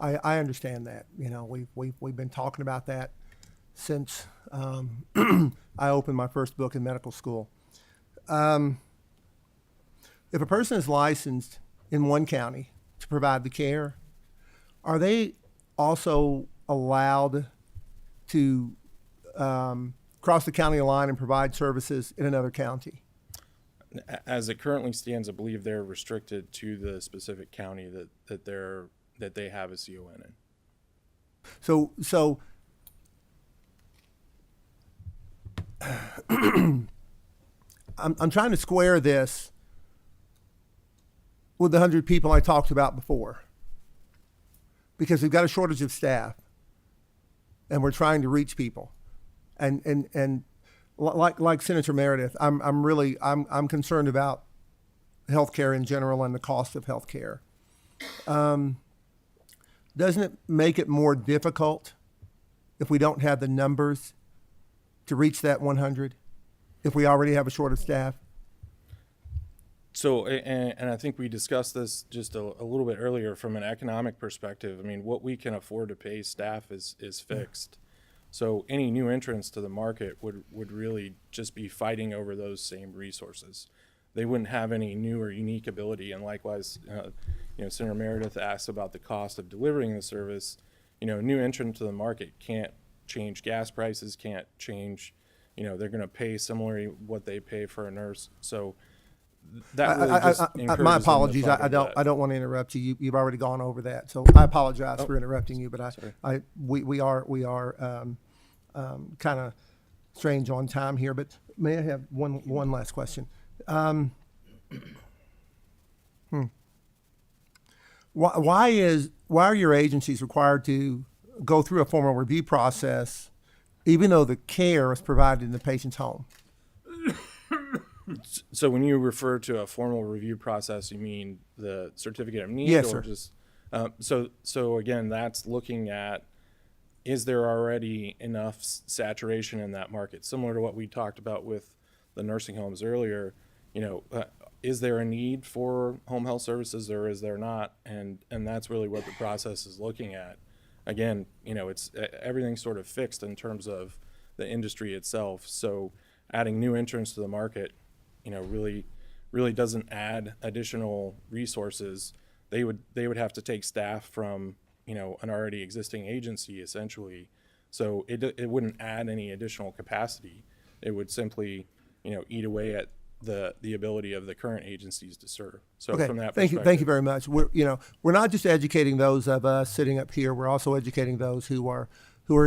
Speaker 11: I understand that. We've been talking about that since I opened my first book in medical school. If a person is licensed in one county to provide the care, are they also allowed to cross the county line and provide services in another county?
Speaker 6: As it currently stands, I believe they're restricted to the specific county that they have a CON in.
Speaker 11: So I'm trying to square this with the 100 people I talked about before, because we've got a shortage of staff and we're trying to reach people. And like Senator Meredith, I'm concerned about healthcare in general and the cost of healthcare. Doesn't it make it more difficult if we don't have the numbers to reach that 100, if we already have a short of staff?
Speaker 6: So, and I think we discussed this just a little bit earlier from an economic perspective. I mean, what we can afford to pay staff is fixed. So any new entrants to the market would really just be fighting over those same resources. They wouldn't have any new or unique ability. And likewise, Senator Meredith asked about the cost of delivering the service. New entrant to the market can't change gas prices, can't change, they're going to pay similarly what they pay for a nurse. So that really just encourages
Speaker 11: my
Speaker 6: them to
Speaker 11: apologies.
Speaker 6: fight
Speaker 11: I
Speaker 6: over that.
Speaker 11: don't want to interrupt you. You've already gone over that, so I apologize for interrupting you. But we are kind of strange on time here. But may I have one last question? Why are your agencies required to go through a formal review process, even though the care is provided in the patient's home?
Speaker 6: So when you refer to a formal review process, you mean the certificate of need?
Speaker 11: Yes,
Speaker 6: or
Speaker 11: sir.
Speaker 6: Just, so again, that's looking at, is there already enough saturation in that market? Similar to what we talked about with the nursing homes earlier, is there a need for home health services or is there not? And that's really what the process is looking at. Again, it's everything's sort of fixed in terms of the industry itself. So adding new entrants to the market, really doesn't add additional resources. They would have to take staff from an already existing agency essentially. So it wouldn't add any additional capacity. It would simply eat away at the ability of the current agencies to serve. So
Speaker 11: Okay.
Speaker 6: from that
Speaker 11: Thank
Speaker 6: perspective,
Speaker 11: you very much. We're not just educating those of us sitting up here. We're also educating those who are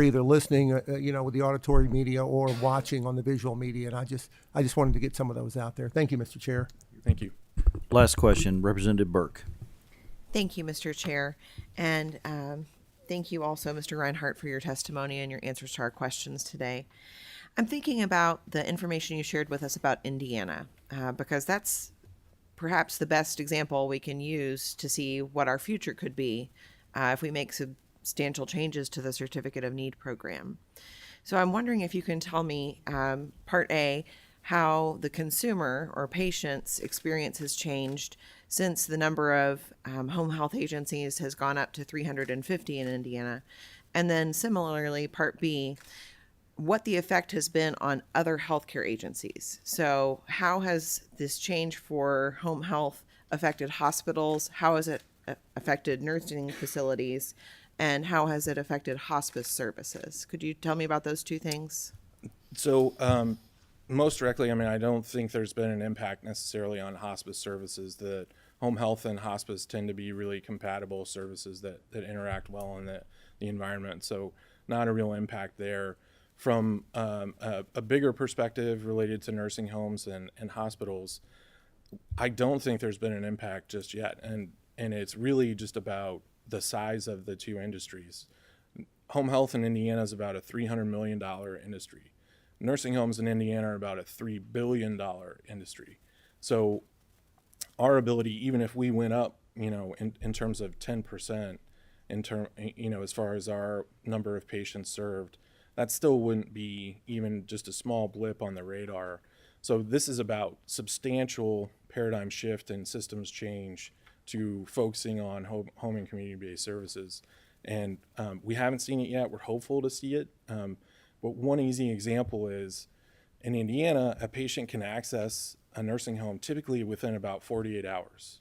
Speaker 11: either listening, with the auditory media or watching on the visual media. And I just wanted to get some of those out there. Thank you, Mr. Chair.
Speaker 6: Thank you.
Speaker 1: Last question, Representative Burke.
Speaker 12: Thank you, Mr. Chair. And thank you also, Mr. Reinhardt, for your testimony and your answers to our questions today. I'm thinking about the information you shared with us about Indiana, because that's perhaps the best example we can use to see what our future could be if we make substantial changes to the Certificate of Need program. So I'm wondering if you can tell me, Part A, how the consumer or patient's experience has changed since the number of home health agencies has gone up to 350 in Indiana. And then similarly, Part B, what the effect has been on other healthcare agencies. So how has this change for home health affected hospitals? How has it affected nursing facilities? And how has it affected hospice services? Could you tell me about those two things?
Speaker 6: So, most directly, I mean, I don't think there's been an impact necessarily on hospice services. The home health and hospice tend to be really compatible services that interact well in the environment. So not a real impact there. From a bigger perspective related to nursing homes and hospitals, I don't think there's been an impact just yet. And it's really just about the size of the two industries. Home health in Indiana is about a $300 million industry. Nursing homes in Indiana are about a $3 billion industry. So our ability, even if we went up, in terms of 10%, as far as our number of patients served, that still wouldn't be even just a small blip on the radar. So this is about substantial paradigm shift and systems change to focusing on home and community-based services. And we haven't seen it yet. We're hopeful to see it. But one easy example is in Indiana, a patient can access a nursing home typically within about 48 hours.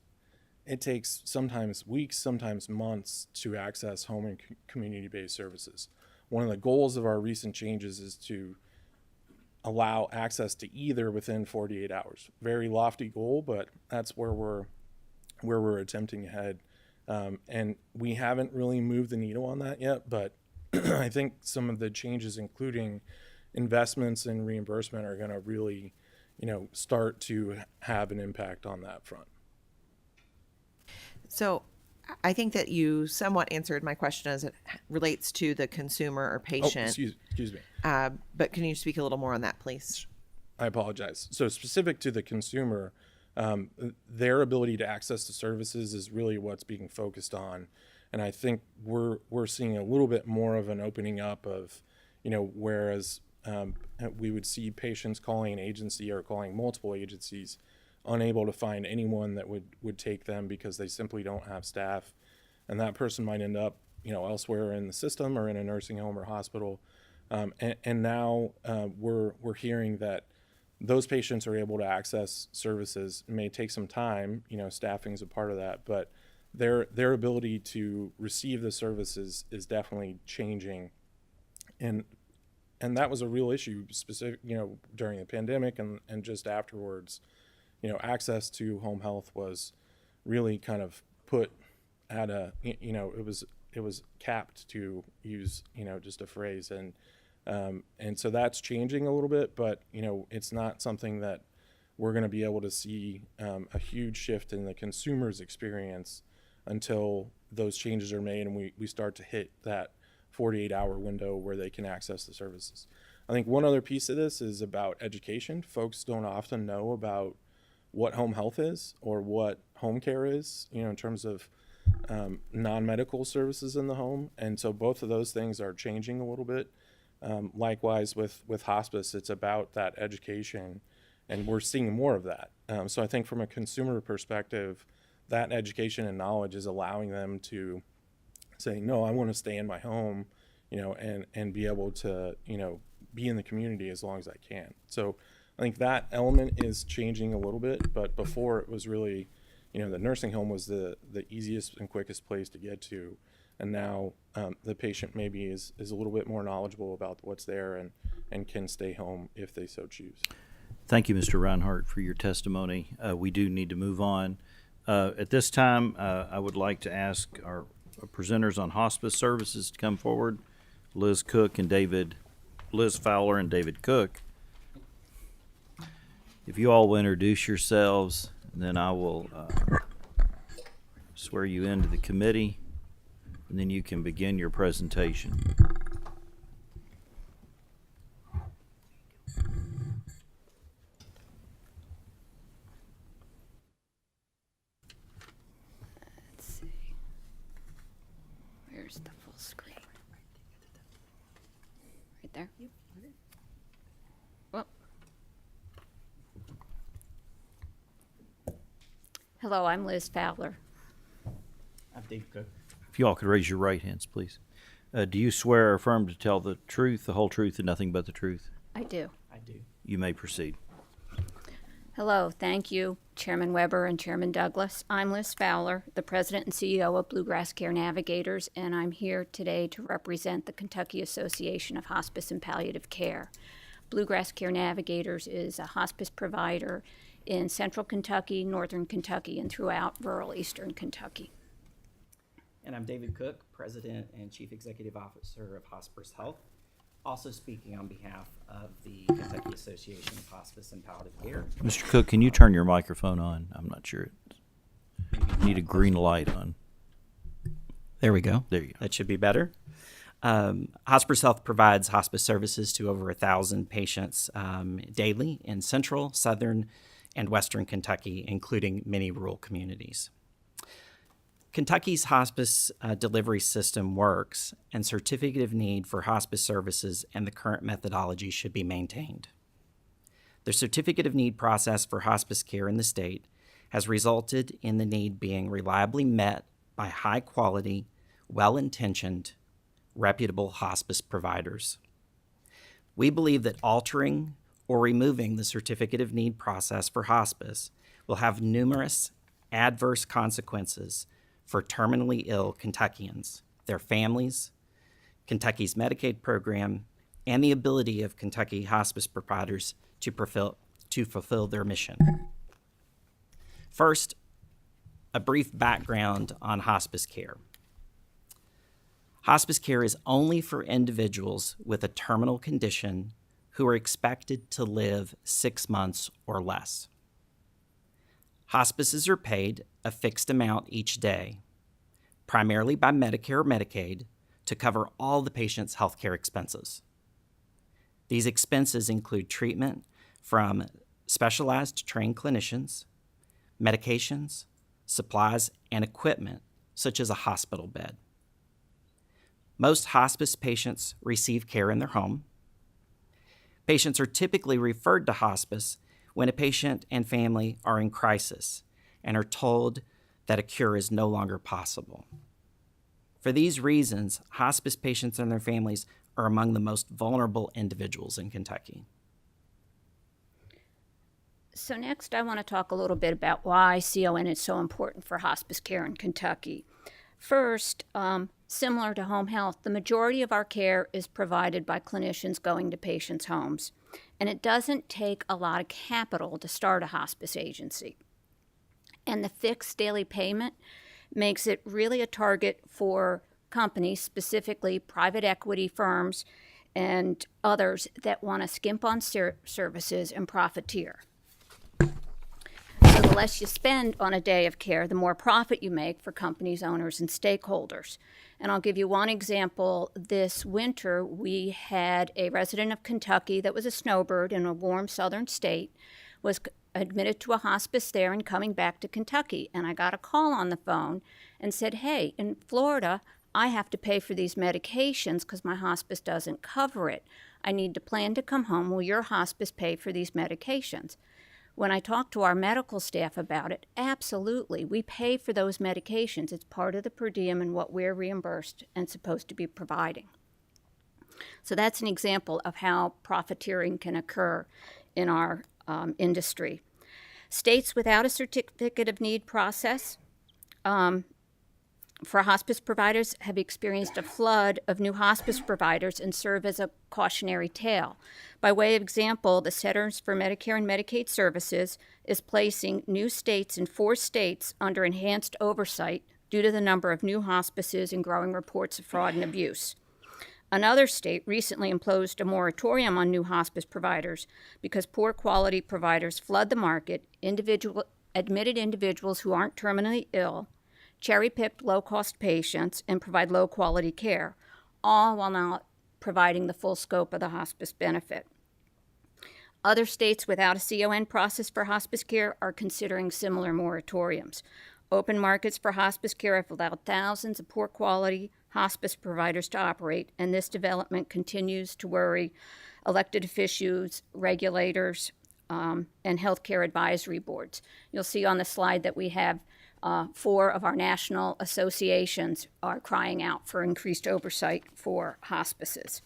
Speaker 6: It takes sometimes weeks, sometimes months to access home and community-based services. One of the goals of our recent changes is to allow access to either within 48 hours. Very lofty goal, but that's where we're attempting to head. And we haven't really moved the needle on that yet, but I think some of the changes, including investments in reimbursement, are going to really, start to have an impact on that front.
Speaker 12: So I think that you somewhat answered my question as it relates to the consumer or patient.
Speaker 6: Excuse me.
Speaker 12: But can you speak a little more on that, please?
Speaker 6: I apologize. So specific to the consumer, their ability to access the services is really what's being focused on. And I think we're seeing a little bit more of an opening up of, whereas we would see patients calling an agency or calling multiple agencies, unable to find anyone that would take them because they simply don't have staff. And that person might end up, elsewhere in the system or in a nursing home or hospital. And now we're hearing that those patients are able to access services. It may take some time, staffing is a part of that, but their ability to receive the services is definitely changing. And that was a real issue specific, during the pandemic and just afterwards. Access to home health was really kind of put at it was capped, to use, just a phrase. And so that's changing a little bit, but, it's not something that we're going to be able to see a huge shift in the consumer's experience until those changes are made and we start to hit that 48-hour window where they can access the services. I think one other piece of this is about education. Folks don't often know about what home health is or what home care is, in terms of non-medical services in the home. And so both of those things are changing a little bit. Likewise with hospice, it's about that education, and we're seeing more of that. So I think from a consumer perspective, that education and knowledge is allowing them to say, no, I want to stay in my home, and be able to, be in the community as long as I can. So I think that element is changing a little bit, but before it was really, the nursing home was the easiest and quickest place to get to. And now the patient maybe is a little bit more knowledgeable about what's there and can stay home if they so choose.
Speaker 1: Thank you, Mr. Reinhardt, for your testimony. We do need to move on. At this time, I would like to ask our presenters on hospice services to come forward, Liz Fowler and David Cook. If you all will introduce yourselves, then I will swear you into the committee, and then you can begin your presentation.
Speaker 13: Let's see. Where's the full screen? Right there. Well. Hello, I'm Liz Fowler.
Speaker 1: I'm Dave Cook. If you all could raise your right hands, please. Do you swear or affirm to tell the truth, the whole truth, and nothing but the truth?
Speaker 13: I do.
Speaker 14: I do.
Speaker 1: You may proceed.
Speaker 13: Hello, thank you, Chairman Weber and Chairman Douglas. I'm Liz Fowler, the President and CEO of Bluegrass Care Navigators, and I'm here today to represent the Kentucky Association of Hospice and Palliative Care. Bluegrass Care Navigators is a hospice provider in central Kentucky, northern Kentucky, and throughout rural eastern Kentucky.
Speaker 14: And I'm David Cook, President and Chief Executive Officer of Hospice Health, also speaking on behalf of the Kentucky Association of Hospice and Palliative Care.
Speaker 1: Mr. Cook, can you turn your microphone on? I'm not sure. You need a green light on.
Speaker 14: There we go.
Speaker 1: There you go.
Speaker 14: That should be better. Hospice Health provides hospice services to over 1,000 patients daily in central, southern, and western Kentucky, including many rural communities. Kentucky's hospice delivery system works, and certificate of need for hospice services and the current methodology should be maintained. The certificate of need process for hospice care in the state has resulted in the need being reliably met by high-quality, well-intentioned, reputable hospice providers. We believe that altering or removing the certificate of need process for hospice will have numerous adverse consequences for terminally ill Kentuckians, their families, Kentucky's Medicaid program, and the ability of Kentucky hospice providers to fulfill their mission. First, a brief background on hospice care. Hospice care is only for individuals with a terminal condition who are expected to live 6 months or less. Hospices are paid a fixed amount each day, primarily by Medicare or Medicaid, to cover all the patient's healthcare expenses. These expenses include treatment from specialized trained clinicians, medications, supplies, and equipment, such as a hospital bed. Most hospice patients receive care in their home. Patients are typically referred to hospice when a patient and family are in crisis and are told that a cure is no longer possible. For these reasons, hospice patients and their families are among the most vulnerable individuals in Kentucky.
Speaker 13: So next I want to talk a little bit about why CON is so important for hospice care in Kentucky. First, similar to home health, the majority of our care is provided by clinicians going to patients' homes, and it doesn't take a lot of capital to start a hospice agency. And the fixed daily payment makes it really a target for companies, specifically private equity firms and others that want to skimp on services and profiteer. So the less you spend on a day of care, the more profit you make for companies, owners, and stakeholders. And I'll give you one example. This winter, we had a resident of Kentucky that was a snowbird in a warm southern state, was admitted to a hospice there and coming back to Kentucky. And I got a call on the phone and said, hey, in Florida, I have to pay for these medications because my hospice doesn't cover it. I need to plan to come home. Will your hospice pay for these medications? When I talked to our medical staff about it, absolutely. We pay for those medications. It's part of the per diem and what we're reimbursed and supposed to be providing. So that's an example of how profiteering can occur in our industry. States without a certificate of need process for hospice providers have experienced a flood of new hospice providers and serve as a cautionary tale. By way of example, the Centers for Medicare and Medicaid Services is placing new states in 4 states under enhanced oversight due to the number of new hospices and growing reports of fraud and abuse. Another state recently imposed a moratorium on new hospice providers because poor quality providers flood the market, admitted individuals who aren't terminally ill, cherry-picked low-cost patients, and provide low-quality care, all while not providing the full scope of the hospice benefit. Other states without a CON process for hospice care are considering similar moratoriums. Open markets for hospice care have allowed thousands of poor-quality hospice providers to operate, and this development continues to worry elected officials, regulators, and healthcare advisory boards. You'll see on the slide that we have 4 of our national associations are crying out for increased oversight for hospices.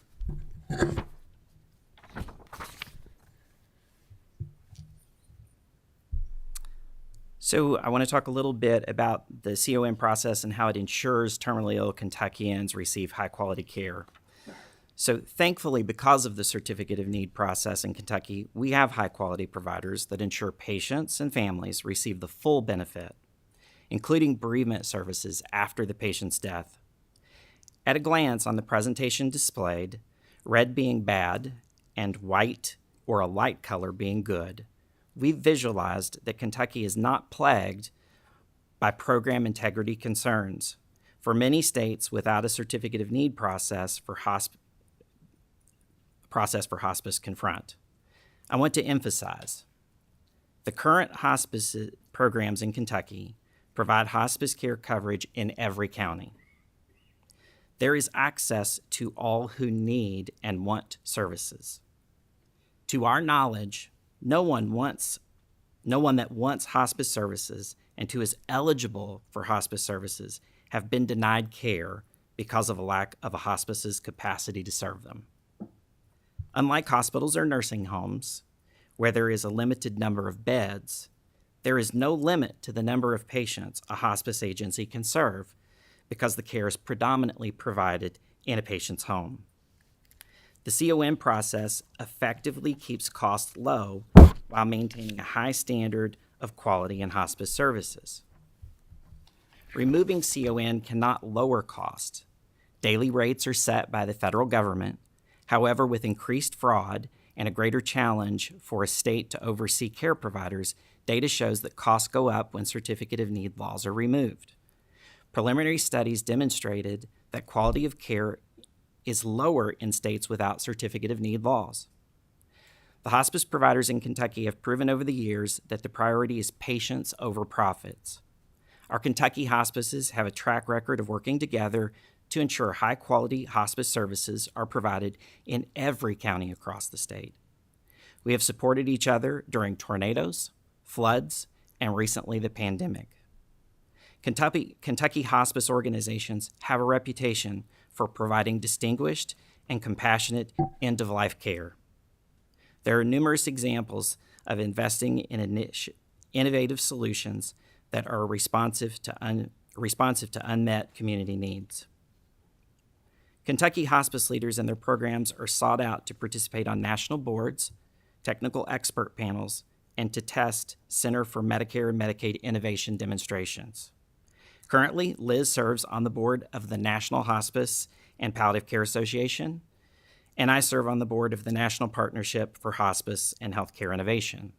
Speaker 14: So I want to talk a little bit about the CON process and how it ensures terminally ill Kentuckians receive high-quality care. So thankfully, because of the Certificate of Need process in Kentucky, we have high-quality providers that ensure patients and families receive the full benefit, including bereavement services after the patient's death. At a glance on the presentation displayed, red being bad and white or a light color being good, we visualized that Kentucky is not plagued by program integrity concerns. For many states without a Certificate of Need process for hospice confront. I want to emphasize the current hospice programs in Kentucky provide hospice care coverage in every county. There is access to all who need and want services. To our knowledge, no one that wants hospice services and who is eligible for hospice services have been denied care because of a lack of a hospice's capacity to serve them. Unlike hospitals or nursing homes, where there is a limited number of beds, there is no limit to the number of patients a hospice agency can serve because the care is predominantly provided in a patient's home. The CON process effectively keeps costs low while maintaining a high standard of quality in hospice services. Removing CON cannot lower costs. Daily rates are set by the federal government. However, with increased fraud and a greater challenge for a state to oversee care providers, data shows that costs go up when Certificate of Need laws are removed. Preliminary studies demonstrated that quality of care is lower in states without Certificate of Need laws. The hospice providers in Kentucky have proven over the years that the priority is patients over profits. Our Kentucky hospices have a track record of working together to ensure high-quality hospice services are provided in every county across the state. We have supported each other during tornadoes, floods, and recently the pandemic. Kentucky hospice organizations have a reputation for providing distinguished and compassionate end-of-life care. There are numerous examples of investing in innovative solutions that are responsive to unmet community needs. Kentucky hospice leaders and their programs are sought out to participate on national boards, technical expert panels, and to test Center for Medicare and Medicaid Innovation demonstrations. Currently, Liz serves on the board of the National Hospice and Palliative Care Association, and I serve on the board of the National Partnership for Hospice and Healthcare Innovation.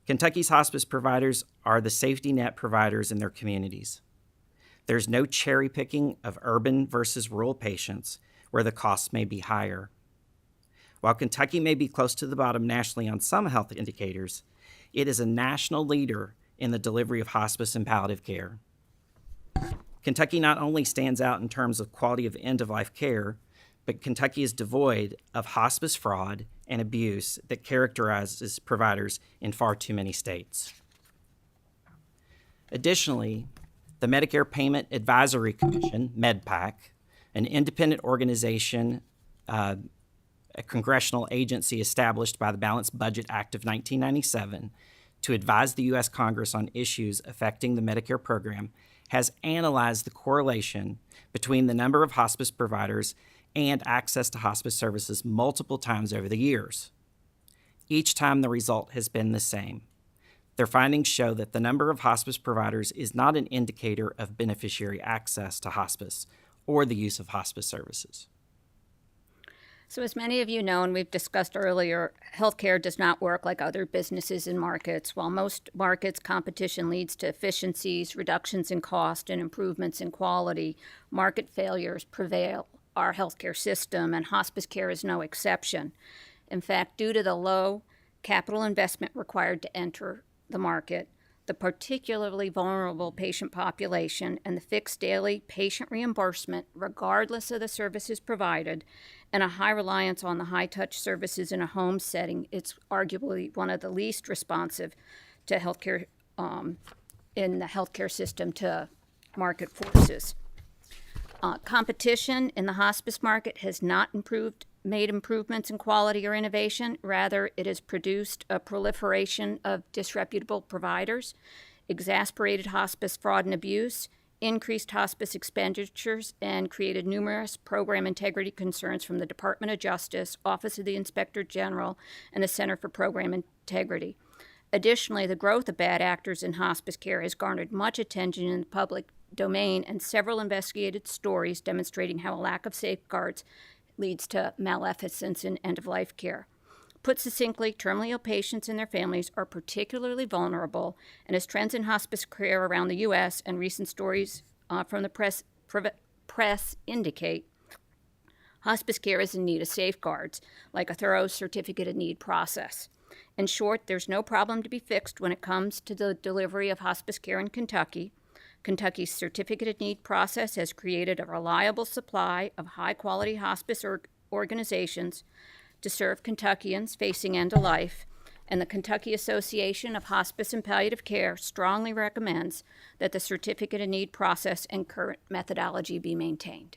Speaker 14: Kentucky's hospice providers are the safety net providers in their communities. There's no cherry picking of urban versus rural patients where the costs may be higher. While Kentucky may be close to the bottom nationally on some health indicators, it is a national leader in the delivery of hospice and palliative care. Kentucky not only stands out in terms of quality of end-of-life care, but Kentucky is devoid of hospice fraud and abuse that characterizes providers in far too many states. Additionally, the Medicare Payment Advisory Commission, MedPAC, an independent organization, a congressional agency established by the Balanced Budget Act of 1997 to advise the U.S. Congress on issues affecting the Medicare program, has analyzed the correlation between the number of hospice providers and access to hospice services multiple times over the years. Each time the result has been the same. Their findings show that the number of hospice providers is not an indicator of beneficiary access to hospice or the use of hospice services.
Speaker 13: So as many of you know, and we've discussed earlier, healthcare does not work like other businesses and markets. While most markets, competition leads to efficiencies, reductions in cost, and improvements in quality, market failures prevail our healthcare system, and hospice care is no exception. In fact, due to the low capital investment required to enter the market, the particularly vulnerable patient population, and the fixed daily patient reimbursement, regardless of the services provided, and a high reliance on the high-touch services in a home setting, it's arguably one of the least responsive to healthcare in the healthcare system to market forces. Competition in the hospice market has not made improvements in quality or innovation. Rather, it has produced a proliferation of disreputable providers, exasperated hospice fraud and abuse, increased hospice expenditures, and created numerous program integrity concerns from the Department of Justice, Office of the Inspector General, and the Center for Program Integrity. Additionally, the growth of bad actors in hospice care has garnered much attention in the public domain, and several investigated stories demonstrating how a lack of safeguards leads to maleficence in end-of-life care. Put succinctly, terminally ill patients and their families are particularly vulnerable, and as trends in hospice care around the U.S. and recent stories from the press indicate, hospice care is in need of safeguards, like a thorough certificate of need process. In short, there's no problem to be fixed when it comes to the delivery of hospice care in Kentucky. Kentucky's certificate of need process has created a reliable supply of high-quality hospice organizations to serve Kentuckians facing end-of-life, and the Kentucky Association of Hospice and Palliative Care strongly recommends that the certificate of need process and current methodology be maintained.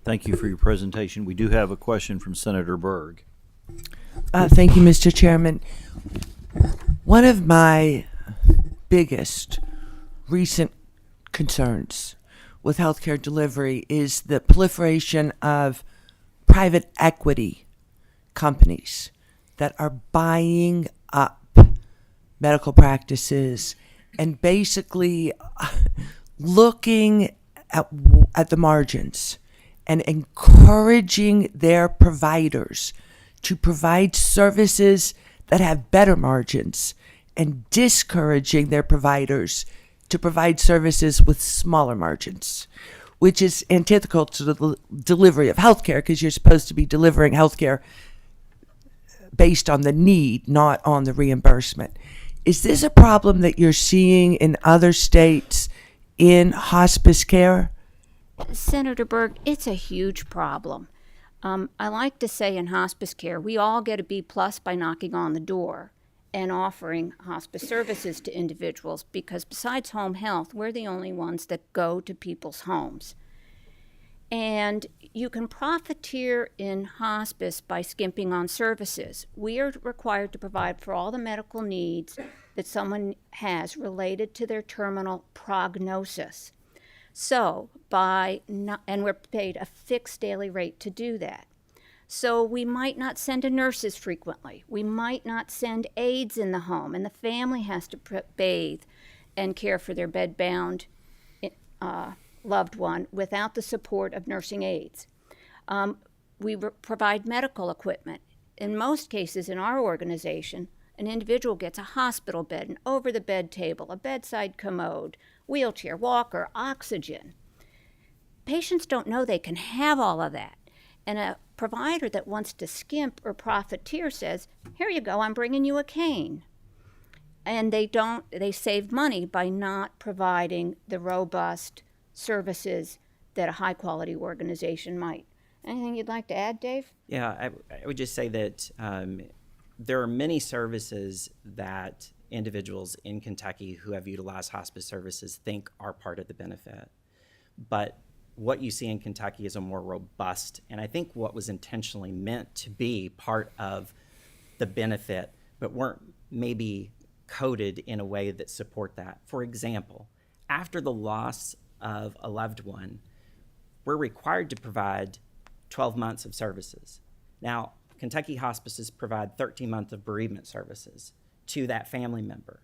Speaker 1: Thank you for your presentation. We do have a question from Senator Berg.
Speaker 3: Thank you, Mr. Chairman. One of my biggest recent concerns with healthcare delivery is the proliferation of private equity companies that are buying up medical practices and basically looking at the margins and encouraging their providers to provide services that have better margins and discouraging their providers to provide services with smaller margins, which is antithetical to the delivery of healthcare, because you're supposed to be delivering healthcare based on the need, not on the reimbursement. Is this a problem that you're seeing in other states in hospice care?
Speaker 13: Senator Berg, it's a huge problem. I like to say in hospice care, we all get a B+ by knocking on the door and offering hospice services to individuals, because besides home health, we're the only ones that go to people's homes. And you can profiteer in hospice by skimping on services. We are required to provide for all the medical needs that someone has related to their terminal prognosis. So and we're paid a fixed daily rate to do that. So we might not send a nurse as frequently. We might not send aides in the home, and the family has to bathe and care for their bedbound loved one without the support of nursing aides. We provide medical equipment. In most cases in our organization, an individual gets a hospital bed, an over-the-bed table, a bedside commode, wheelchair, walker, oxygen. Patients don't know they can have all of that. And a provider that wants to skimp or profiteer says, here you go, I'm bringing you a cane. And they save money by not providing the robust services that a high-quality organization might. Anything you'd like to add, Dave?
Speaker 14: Yeah, I would just say that there are many services that individuals in Kentucky who have utilized hospice services think are part of the benefit. But what you see in Kentucky is a more robust, and I think what was intentionally meant to be part of the benefit, but weren't maybe coded in a way that support that. For example, after the loss of a loved one, we're required to provide 12 months of services. Now, Kentucky hospices provide 13 months of bereavement services to that family member.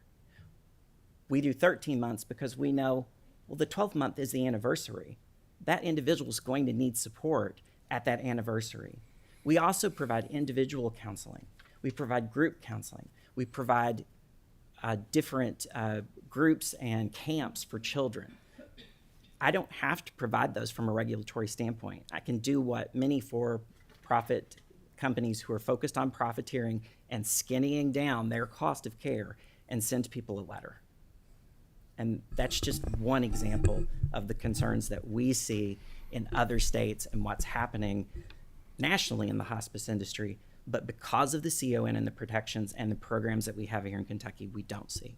Speaker 14: We do 13 months because we know, well, the 12th month is the anniversary. That individual is going to need support at that anniversary. We also provide individual counseling. We provide group counseling. We provide different groups and camps for children. I don't have to provide those from a regulatory standpoint. I can do what many for-profit companies who are focused on profiteering and skinnying down their cost of care and send people a letter. And that's just one example of the concerns that we see in other states and what's happening nationally in the hospice industry. but because of the CON and the protections and the programs that we have here in Kentucky, we don't see.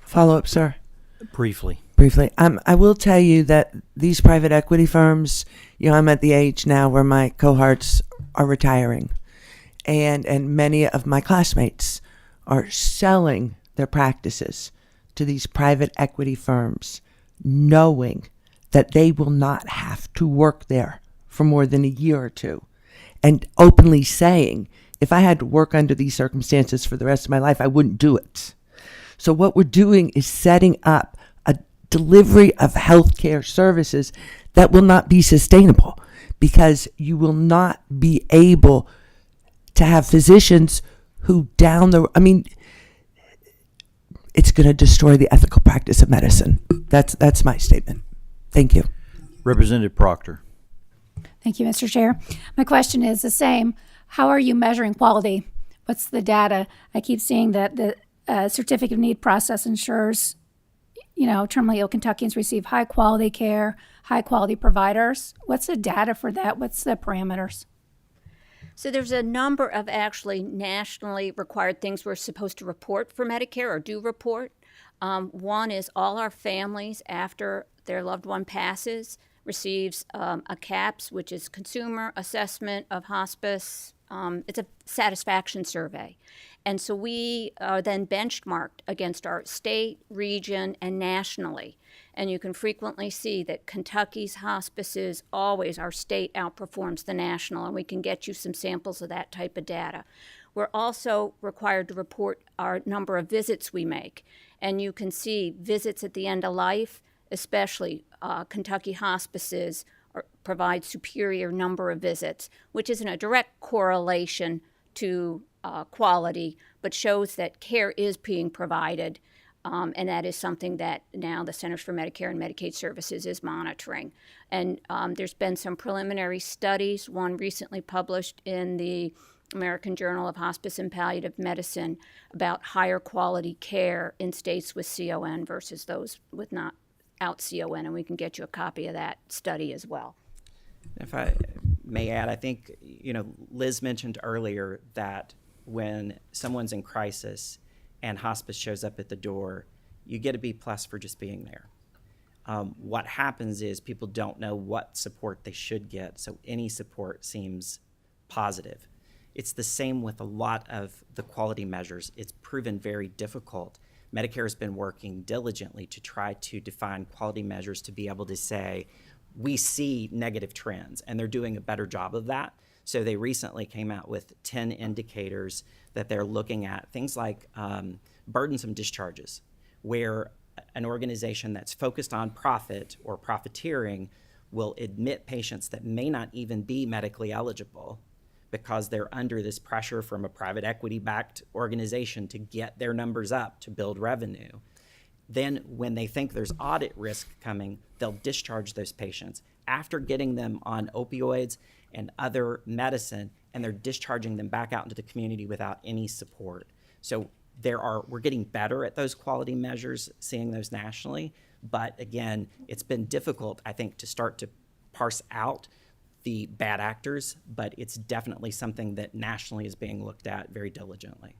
Speaker 3: Follow up, sir.
Speaker 1: Briefly.
Speaker 3: I will tell you that these private equity firms, I'm at the age now where my cohorts are retiring, and many of my classmates are selling their practices to these private equity firms, knowing that they will not have to work there for more than a year or two, and openly saying, if I had to work under these circumstances for the rest of my life, I wouldn't do it. So what we're doing is setting up a delivery of healthcare services that will not be sustainable, because you will not be able to have physicians who it's going to destroy the ethical practice of medicine. That's my statement. Thank you.
Speaker 1: Representative Proctor.
Speaker 7: Thank you, Mr. Chair. My question is the same. How are you measuring quality? What's the data? I keep seeing that the certificate of need process ensures, terminally ill Kentuckians receive high quality care, high quality providers. What's the data for that? What's the parameters?
Speaker 13: So there's a number of actually nationally required things we're supposed to report for Medicare or do report. One is all our families after their loved one passes receives a CAPS, which is Consumer Assessment of Hospice. It's a satisfaction survey. And so we are then benchmarked against our state, region, and nationally. And you can frequently see that Kentucky's hospices always, our state outperforms the national, and we can get you some samples of that type of data. We're also required to report our number of visits we make. And you can see visits at the end of life, especially Kentucky hospices provide superior number of visits, which isn't a direct correlation to quality, but shows that care is being provided, and that is something that now the Centers for Medicare and Medicaid Services is monitoring. And there's been some preliminary studies, one recently published in the American Journal of Hospice and Palliative Medicine, about higher quality care in states with CON versus those with not out CON, and we can get you a copy of that study as well.
Speaker 14: If I may add, I think, Liz mentioned earlier that when someone's in crisis and hospice shows up at the door, you get a B+ for just being there. What happens is people don't know what support they should get, so any support seems positive. It's the same with a lot of the quality measures. It's proven very difficult. Medicare has been working diligently to try to define quality measures to be able to say, we see negative trends, and they're doing a better job of that. So they recently came out with 10 indicators that they're looking at, things like burdensome discharges, where an organization that's focused on profit or profiteering will admit patients that may not even be medically eligible because they're under this pressure from a private equity-backed organization to get their numbers up to build revenue. Then when they think there's audit risk coming, they'll discharge those patients after getting them on opioids and other medicine, and they're discharging them back out into the community without any support. So we're getting better at those quality measures, seeing those nationally. But again, it's been difficult, I think, to start to parse out the bad actors, but it's definitely something that nationally is being looked at very diligently.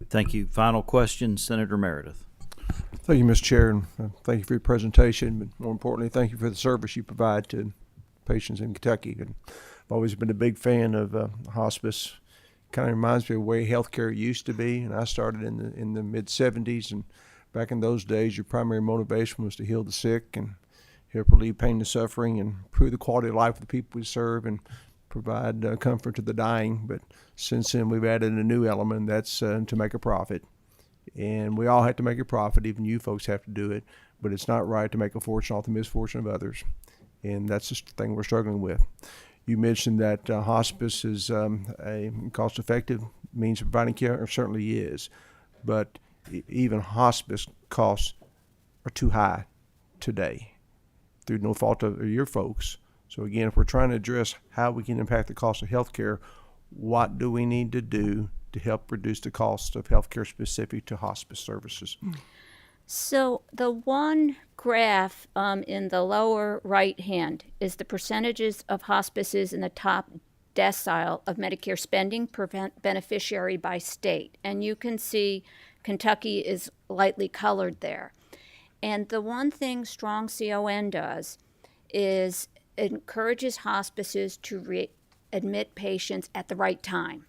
Speaker 1: Thank you. Final question, Senator Meredith.
Speaker 8: Thank you, Mr. Chair, and thank you for your presentation, but more importantly, thank you for the service you provide to patients in Kentucky. And I've always been a big fan of hospice. Kind of reminds me of the way healthcare used to be, and I started in the mid-'70s, and back in those days, your primary motivation was to heal the sick and help relieve pain and suffering and improve the quality of life of the people we serve and provide comfort to the dying. But since then, we've added a new element, that's to make a profit. And we all have to make a profit, even you folks have to do it, but it's not right to make a fortune off the misfortune of others. And that's just the thing we're struggling with. You mentioned that hospice is a cost-effective means of providing care. It certainly is. But even hospice costs are too high today through no fault of your folks. So again, if we're trying to address how we can impact the cost of health care, what do we need to do to help reduce the cost of health care specific to hospice services?
Speaker 13: So the one graph in the lower right hand is the percentages of hospices in the top decile of Medicare spending per beneficiary by state. And you can see Kentucky is lightly colored there. And the one thing Strong CON does is it encourages hospices to admit patients at the right time.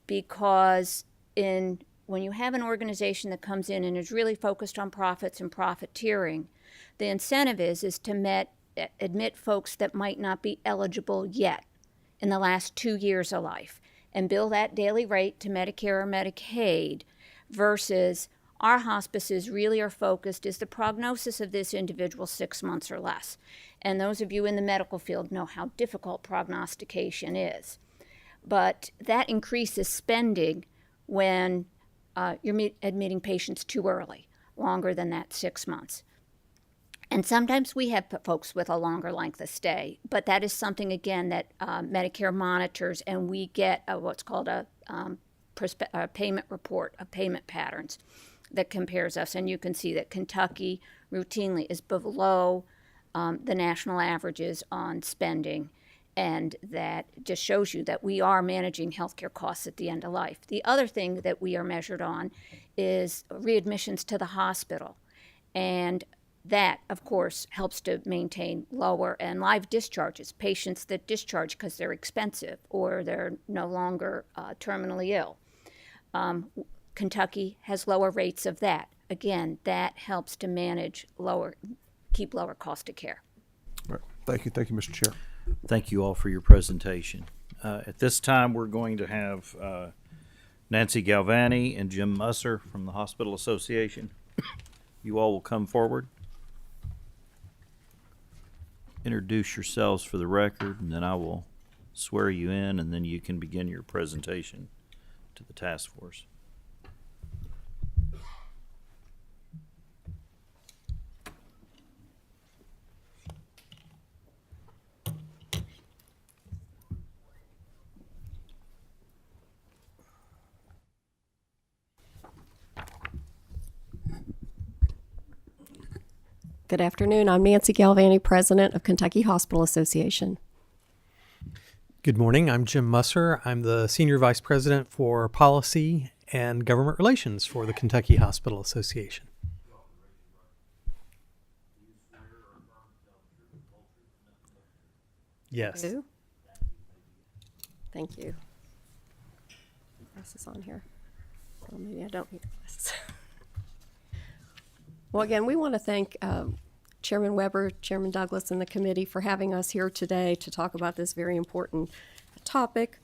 Speaker 13: Because when you have an organization that comes in and is really focused on profits and profiteering, the incentive is to admit folks that might not be eligible yet in the last 2 years of life and bill that daily rate to Medicare or Medicaid, versus our hospices really are focused, is the prognosis of this individual 6 months or less? And those of you in the medical field know how difficult prognostication is. But that increases spending when you're admitting patients too early, longer than that 6 months. And sometimes we have folks with a longer length of stay, but that is something, again, that Medicare monitors, and we get what's called a payment report of payment patterns that compares us. And you can see that Kentucky routinely is below the national averages on spending, and that just shows you that we are managing healthcare costs at the end of life. The other thing that we are measured on is readmissions to the hospital, and that, of course, helps to maintain lower and live discharges, patients that discharge because they're expensive or they're no longer terminally ill. Kentucky has lower rates of that. Again, that helps to keep lower cost of care.
Speaker 8: All right. Thank you, Mr. Chair.
Speaker 1: Thank you all for your presentation. At this time, we're going to have Nancy Galvani and Jim Musser from the Hospital Association. You all will come forward. Introduce yourselves for the record, and then I will swear you in, and then you can begin your presentation to the task force.
Speaker 15: Good afternoon. I'm Nancy Galvani, President of Kentucky Hospital Association.
Speaker 16: Good morning. I'm Jim Musser. I'm the Senior Vice President for Policy and Government Relations for the Kentucky Hospital Association. Yes.
Speaker 15: Thank you. Press this on here. Well, maybe I don't hear this. Well, again, we want to thank Chairman Weber, Chairman Douglas, and the committee for having us here today to talk about this very important topic.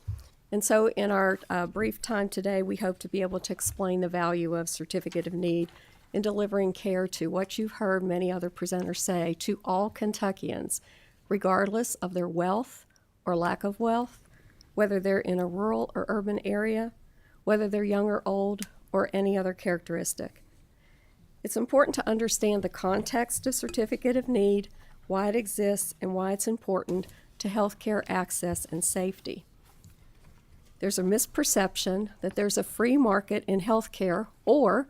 Speaker 15: And so in our brief time today, we hope to be able to explain the value of Certificate of Need in delivering care to what you've heard many other presenters say, to all Kentuckians, regardless of their wealth or lack of wealth, whether they're in a rural or urban area, whether they're young or old, or any other characteristic. It's important to understand the context of Certificate of Need, why it exists, and why it's important to healthcare access and safety. There's a misperception that there's a free market in healthcare, or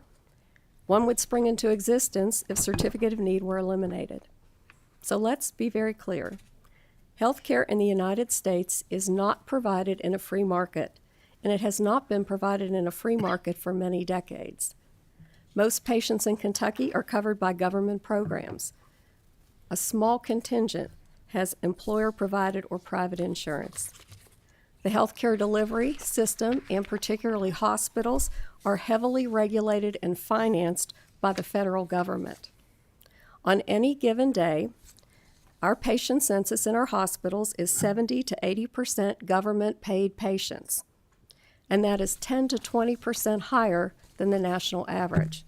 Speaker 15: one would spring into existence if Certificate of Need were eliminated. So let's be very clear. Healthcare in the United States is not provided in a free market, and it has not been provided in a free market for many decades. Most patients in Kentucky are covered by government programs. A small contingent has employer-provided or private insurance. The healthcare delivery system, and particularly hospitals, are heavily regulated and financed by the federal government. On any given day, our patient census in our hospitals is 70 to 80% government-paid patients, and that is 10 to 20% higher than the national average.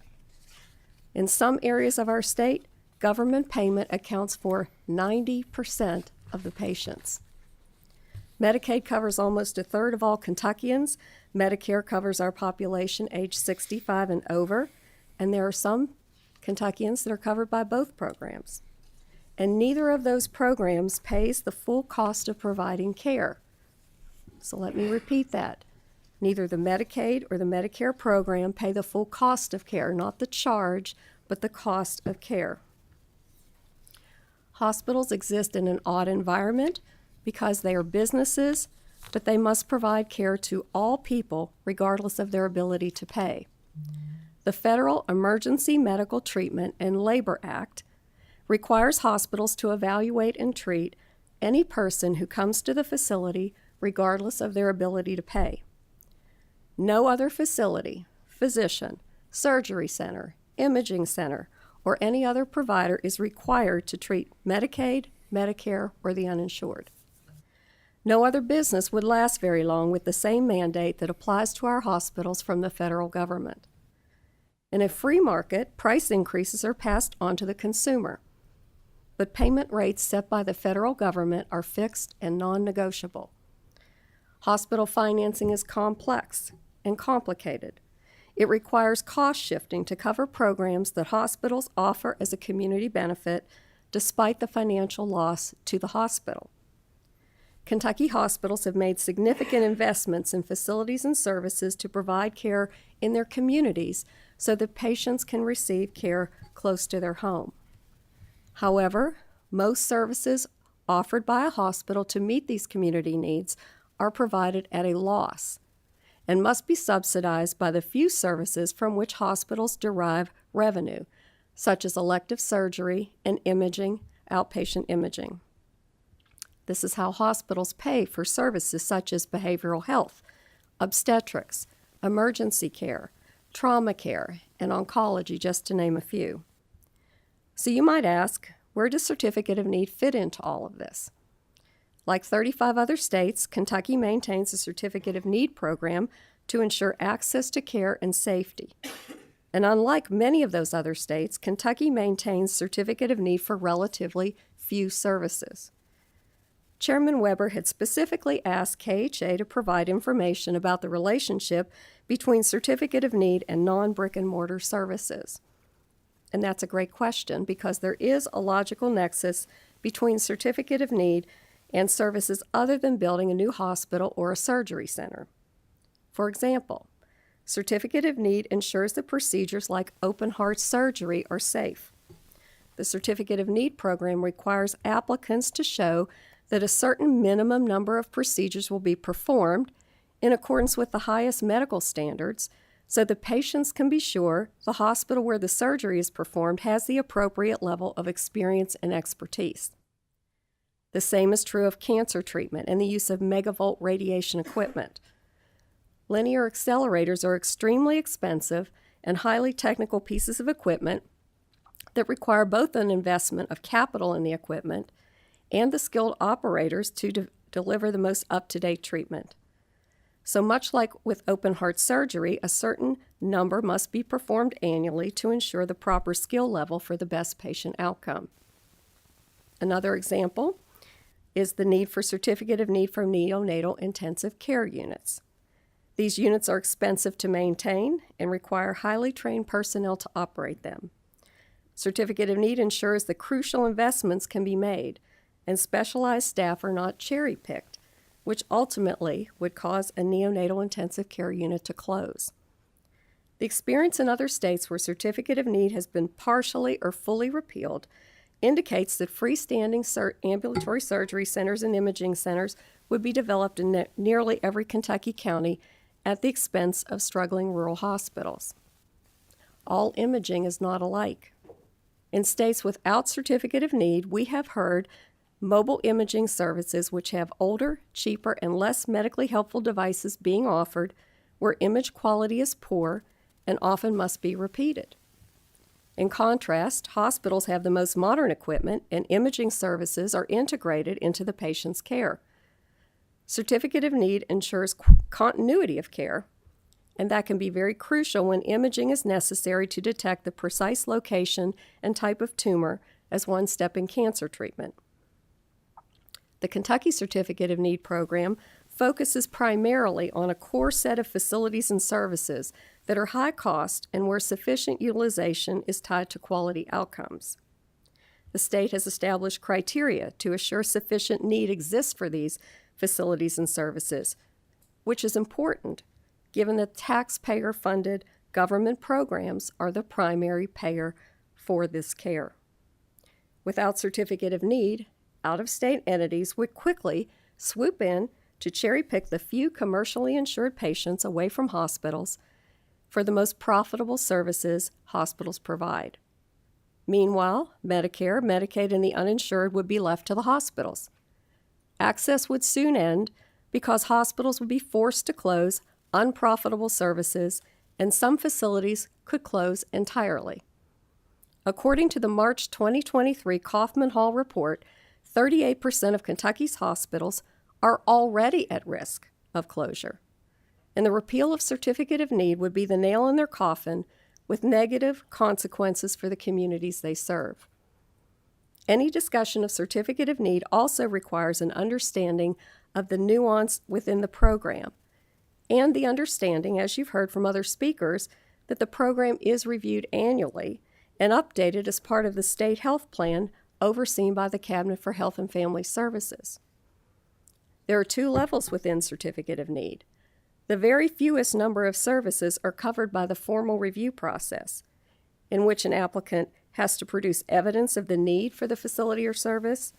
Speaker 15: In some areas of our state, government payment accounts for 90% of the patients. Medicaid covers almost a third of all Kentuckians. Medicare covers our population age 65 and over, and there are some Kentuckians that are covered by both programs. And neither of those programs pays the full cost of providing care. So let me repeat that. Neither the Medicaid or the Medicare program pay the full cost of care, not the charge, but the cost of care. Hospitals exist in an odd environment. because they are businesses, but they must provide care to all people regardless of their ability to pay. The Federal Emergency Medical Treatment and Labor Act requires hospitals to evaluate and treat any person who comes to the facility regardless of their ability to pay. No other facility, physician, surgery center, imaging center, or any other provider is required to treat Medicaid, Medicare, or the uninsured. No other business would last very long with the same mandate that applies to our hospitals from the federal government. In a free market, price increases are passed on to the consumer, but payment rates set by the federal government are fixed and non-negotiable. Hospital financing is complex and complicated. It requires cost shifting to cover programs that hospitals offer as a community benefit despite the financial loss to the hospital. Kentucky hospitals have made significant investments in facilities and services to provide care in their communities so that patients can receive care close to their home. However, most services offered by a hospital to meet these community needs are provided at a loss and must be subsidized by the few services from which hospitals derive revenue, such as elective surgery and imaging, outpatient imaging. This is how hospitals pay for services such as behavioral health, obstetrics, emergency care, trauma care, and oncology, just to name a few. So you might ask, where does Certificate of Need fit into all of this? Like 35 other states, Kentucky maintains a Certificate of Need program to ensure access to care and safety. And unlike many of those other states, Kentucky maintains Certificate of Need for relatively few services. Chairman Weber had specifically asked KHA to provide information about the relationship between Certificate of Need and non-brick-and-mortar services. And that's a great question because there is a logical nexus between Certificate of Need and services other than building a new hospital or a surgery center. For example, Certificate of Need ensures that procedures like open heart surgery are safe. The Certificate of Need program requires applicants to show that a certain minimum number of procedures will be performed in accordance with the highest medical standards so the patients can be sure the hospital where the surgery is performed has the appropriate level of experience and expertise. The same is true of cancer treatment and the use of megavolt radiation equipment. Linear accelerators are extremely expensive and highly technical pieces of equipment that require both an investment of capital in the equipment and the skilled operators to deliver the most up-to-date treatment. So much like with open heart surgery, a certain number must be performed annually to ensure the proper skill level for the best patient outcome. Another example is the need for Certificate of Need for neonatal intensive care units. These units are expensive to maintain and require highly trained personnel to operate them. Certificate of Need ensures that crucial investments can be made and specialized staff are not cherry-picked, which ultimately would cause a neonatal intensive care unit to close. The experience in other states where Certificate of Need has been partially or fully repealed indicates that freestanding ambulatory surgery centers and imaging centers would be developed in nearly every Kentucky county at the expense of struggling rural hospitals. All imaging is not alike. In states without Certificate of Need, we have heard mobile imaging services which have older, cheaper, and less medically helpful devices being offered where image quality is poor and often must be repeated. In contrast, hospitals have the most modern equipment and imaging services are integrated into the patient's care. Certificate of Need ensures continuity of care, and that can be very crucial when imaging is necessary to detect the precise location and type of tumor as one step in cancer treatment. The Kentucky Certificate of Need program focuses primarily on a core set of facilities and services that are high cost and where sufficient utilization is tied to quality outcomes. The state has established criteria to assure sufficient need exists for these facilities and services, which is important given that taxpayer-funded government programs are the primary payer for this care. Without Certificate of Need, out-of-state entities would quickly swoop in to cherry-pick the few commercially insured patients away from hospitals for the most profitable services hospitals provide. Meanwhile, Medicare, Medicaid, and the uninsured would be left to the hospitals. Access would soon end because hospitals would be forced to close unprofitable services, and some facilities could close entirely. According to the March 2023 Kaufman Hall report, 38% of Kentucky's hospitals are already at risk of closure, and the repeal of Certificate of Need would be the nail in their coffin with negative consequences for the communities they serve. Any discussion of Certificate of Need also requires an understanding of the nuance within the program, and the understanding, as you've heard from other speakers, that the program is reviewed annually and updated as part of the state health plan overseen by the Cabinet for Health and Family Services. There are 2 levels within Certificate of Need. The very fewest number of services are covered by the formal review process, in which an applicant has to produce evidence of the need for the facility or service.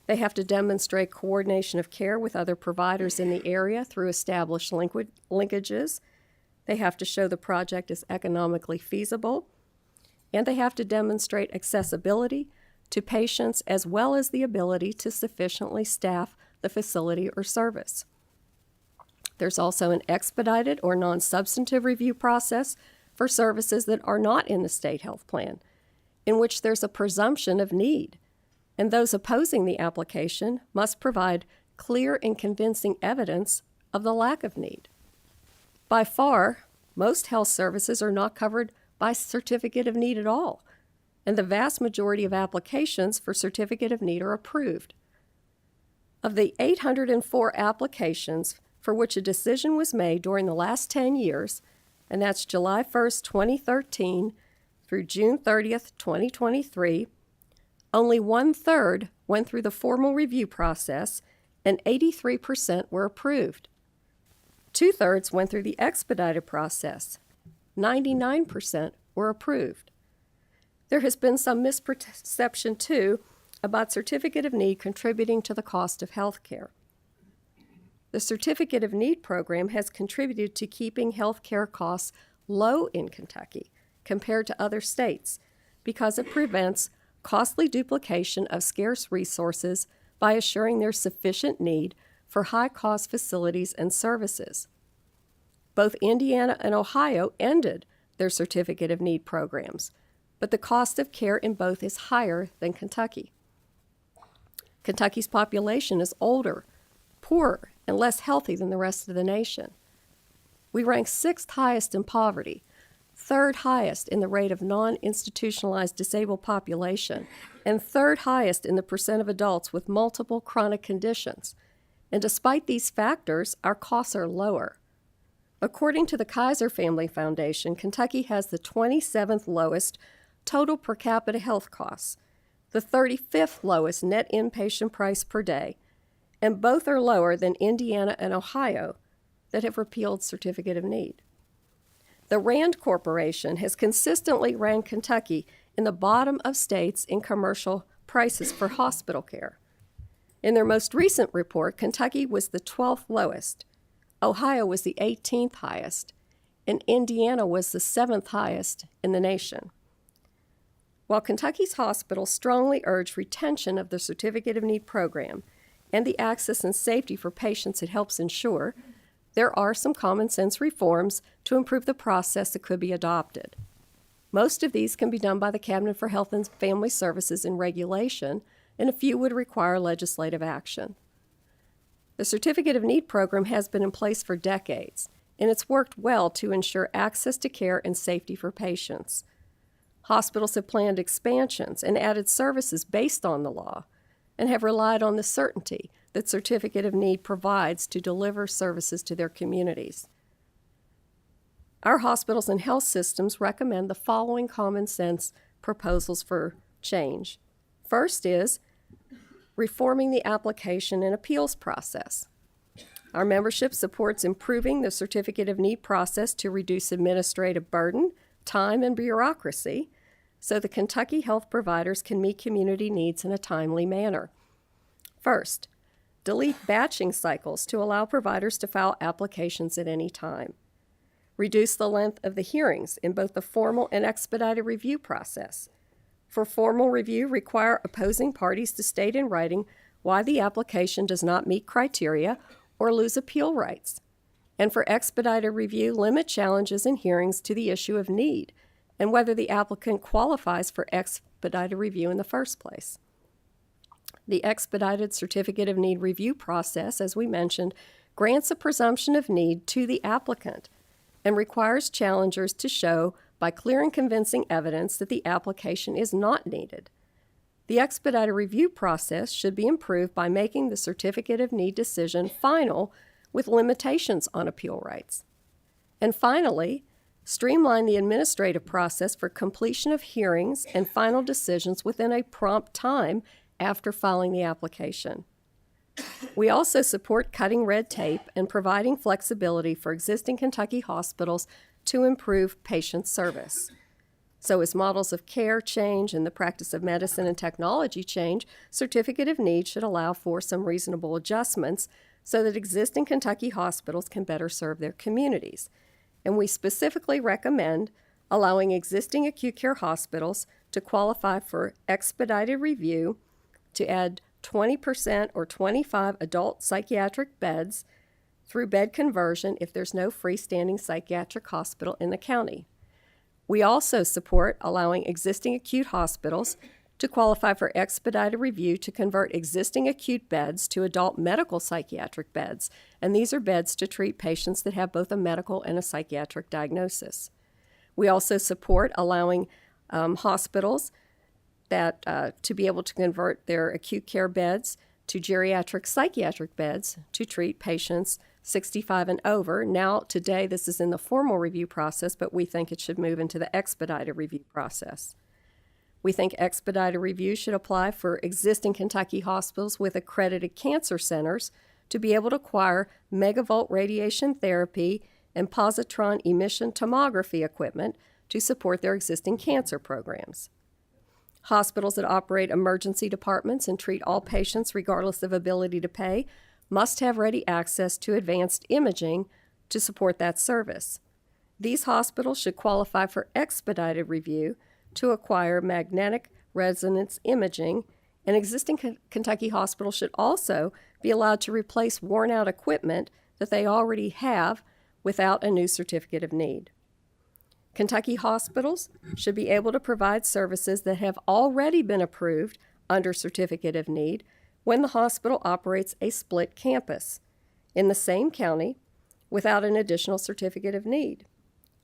Speaker 15: They have to demonstrate coordination of care with other providers in the area through established linkages. They have to show the project is economically feasible, and they have to demonstrate accessibility to patients as well as the ability to sufficiently staff the facility or service. There's also an expedited or non-substantive review process for services that are not in the state health plan, in which there's a presumption of need, and those opposing the application must provide clear and convincing evidence of the lack of need. By far, most health services are not covered by Certificate of Need at all, and the vast majority of applications for Certificate of Need are approved. Of the 804 applications for which a decision was made during the last 10 years, and that's July 1st, 2013 through June 30th, 2023, only 1/3 went through the formal review process and 83% were approved. 2/3 went through the expedited process. 99% were approved. There has been some misperception, too, about Certificate of Need contributing to the cost of health care. The Certificate of Need program has contributed to keeping health care costs low in Kentucky compared to other states because it prevents costly duplication of scarce resources by assuring there's sufficient need for high-cost facilities and services. Both Indiana and Ohio ended their Certificate of Need programs, but the cost of care in both is higher than Kentucky. Kentucky's population is older, poorer, and less healthy than the rest of the nation. We rank 6th highest in poverty, 3rd highest in the rate of non-institutionalized disabled population, and 3rd highest in the percent of adults with multiple chronic conditions. And despite these factors, our costs are lower. According to the Kaiser Family Foundation, Kentucky has the 27th lowest total per capita health costs, the 35th lowest net inpatient price per day, and both are lower than Indiana and Ohio that have repealed Certificate of Need. The Rand Corporation has consistently ranked Kentucky in the bottom of states in commercial prices for hospital care. In their most recent report, Kentucky was the 12th lowest, Ohio was the 18th highest, and Indiana was the 7th highest in the nation. While Kentucky's hospitals strongly urge retention of the Certificate of Need program and the access and safety for patients it helps ensure, there are some common sense reforms to improve the process that could be adopted. Most of these can be done by the Cabinet for Health and Family Services in regulation, and a few would require legislative action. The Certificate of Need program has been in place for decades, and it's worked well to ensure access to care and safety for patients. Hospitals have planned expansions and added services based on the law, and have relied on the certainty that Certificate of Need provides to deliver services to their communities. Our hospitals and health systems recommend the following common sense proposals for change. First is reforming the application and appeals process. Our membership supports improving the Certificate of Need process to reduce administrative burden, time, and bureaucracy so the Kentucky health providers can meet community needs in a timely manner. First, delete batching cycles to allow providers to file applications at any time. Reduce the length of the hearings in both the formal and expedited review process. For formal review, require opposing parties to state in writing why the application does not meet criteria or lose appeal rights. And for expedited review, limit challenges in hearings to the issue of need and whether the applicant qualifies for expedited review in the first place. The expedited certificate of need review process, as we mentioned, grants a presumption of need to the applicant and requires challengers to show by clear and convincing evidence that the application is not needed. The expedited review process should be improved by making the certificate of need decision final with limitations on appeal rights. And finally, streamline the administrative process for completion of hearings and final decisions within a prompt time after filing the application. We also support cutting red tape and providing flexibility for existing Kentucky hospitals to improve patient service. So as models of care change and the practice of medicine and technology change, certificate of need should allow for some reasonable adjustments so that existing Kentucky hospitals can better serve their communities. And we specifically recommend allowing existing acute care hospitals to qualify for expedited review to add 20% or 25 adult psychiatric beds through bed conversion if there's no freestanding psychiatric hospital in the county. We also support allowing existing acute hospitals to qualify for expedited review to convert existing acute beds to adult medical psychiatric beds, and these are beds to treat patients that have both a medical and a psychiatric diagnosis. We also support allowing hospitals that to be able to convert their acute care beds to geriatric psychiatric beds to treat patients 65 and over. Now, today, this is in the formal review process, but we think it should move into the expedited review process. We think expedited review should apply for existing Kentucky hospitals with accredited cancer centers to be able to acquire megavolt radiation therapy and positron emission tomography equipment to support their existing cancer programs. Hospitals that operate emergency departments and treat all patients regardless of ability to pay must have ready access to advanced imaging to support that service. These hospitals should qualify for expedited review to acquire magnetic resonance imaging, and existing Kentucky hospitals should also be allowed to replace worn-out equipment that they already have without a new certificate of need. Kentucky hospitals should be able to provide services that have already been approved under certificate of need when the hospital operates a split campus in the same county without an additional certificate of need.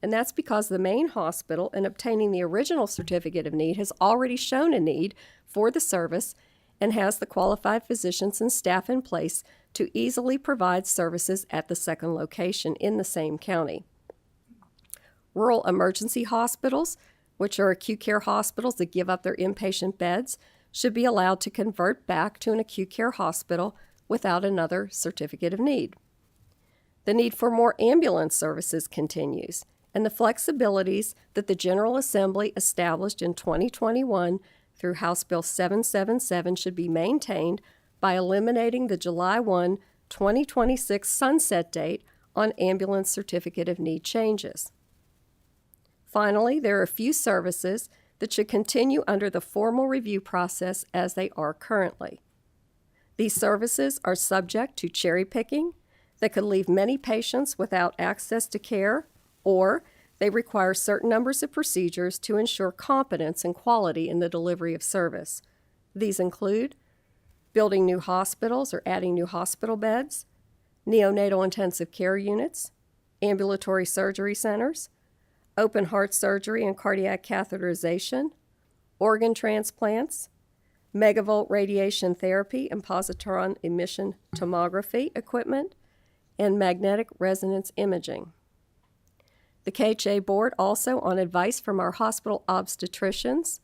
Speaker 15: And that's because the main hospital, in obtaining the original certificate of need, has already shown a need for the service and has the qualified physicians and staff in place to easily provide services at the second location in the same county. Rural emergency hospitals, which are acute care hospitals that give up their inpatient beds, should be allowed to convert back to an acute care hospital without another certificate of need. The need for more ambulance services continues, and the flexibilities that the General Assembly established in 2021 through House Bill 777 should be maintained by eliminating the July 1, 2026 sunset date on ambulance certificate of need changes. Finally, there are a few services that should continue under the formal review process as they are currently. These services are subject to cherry picking that could leave many patients without access to care, or they require certain numbers of procedures to ensure competence and quality in the delivery of service. These include building new hospitals or adding new hospital beds, neonatal intensive care units, ambulatory surgery centers, open heart surgery and cardiac catheterization, organ transplants, megavolt radiation therapy and positron emission tomography equipment, and magnetic resonance imaging. The KHA board, also on advice from our hospital obstetricians,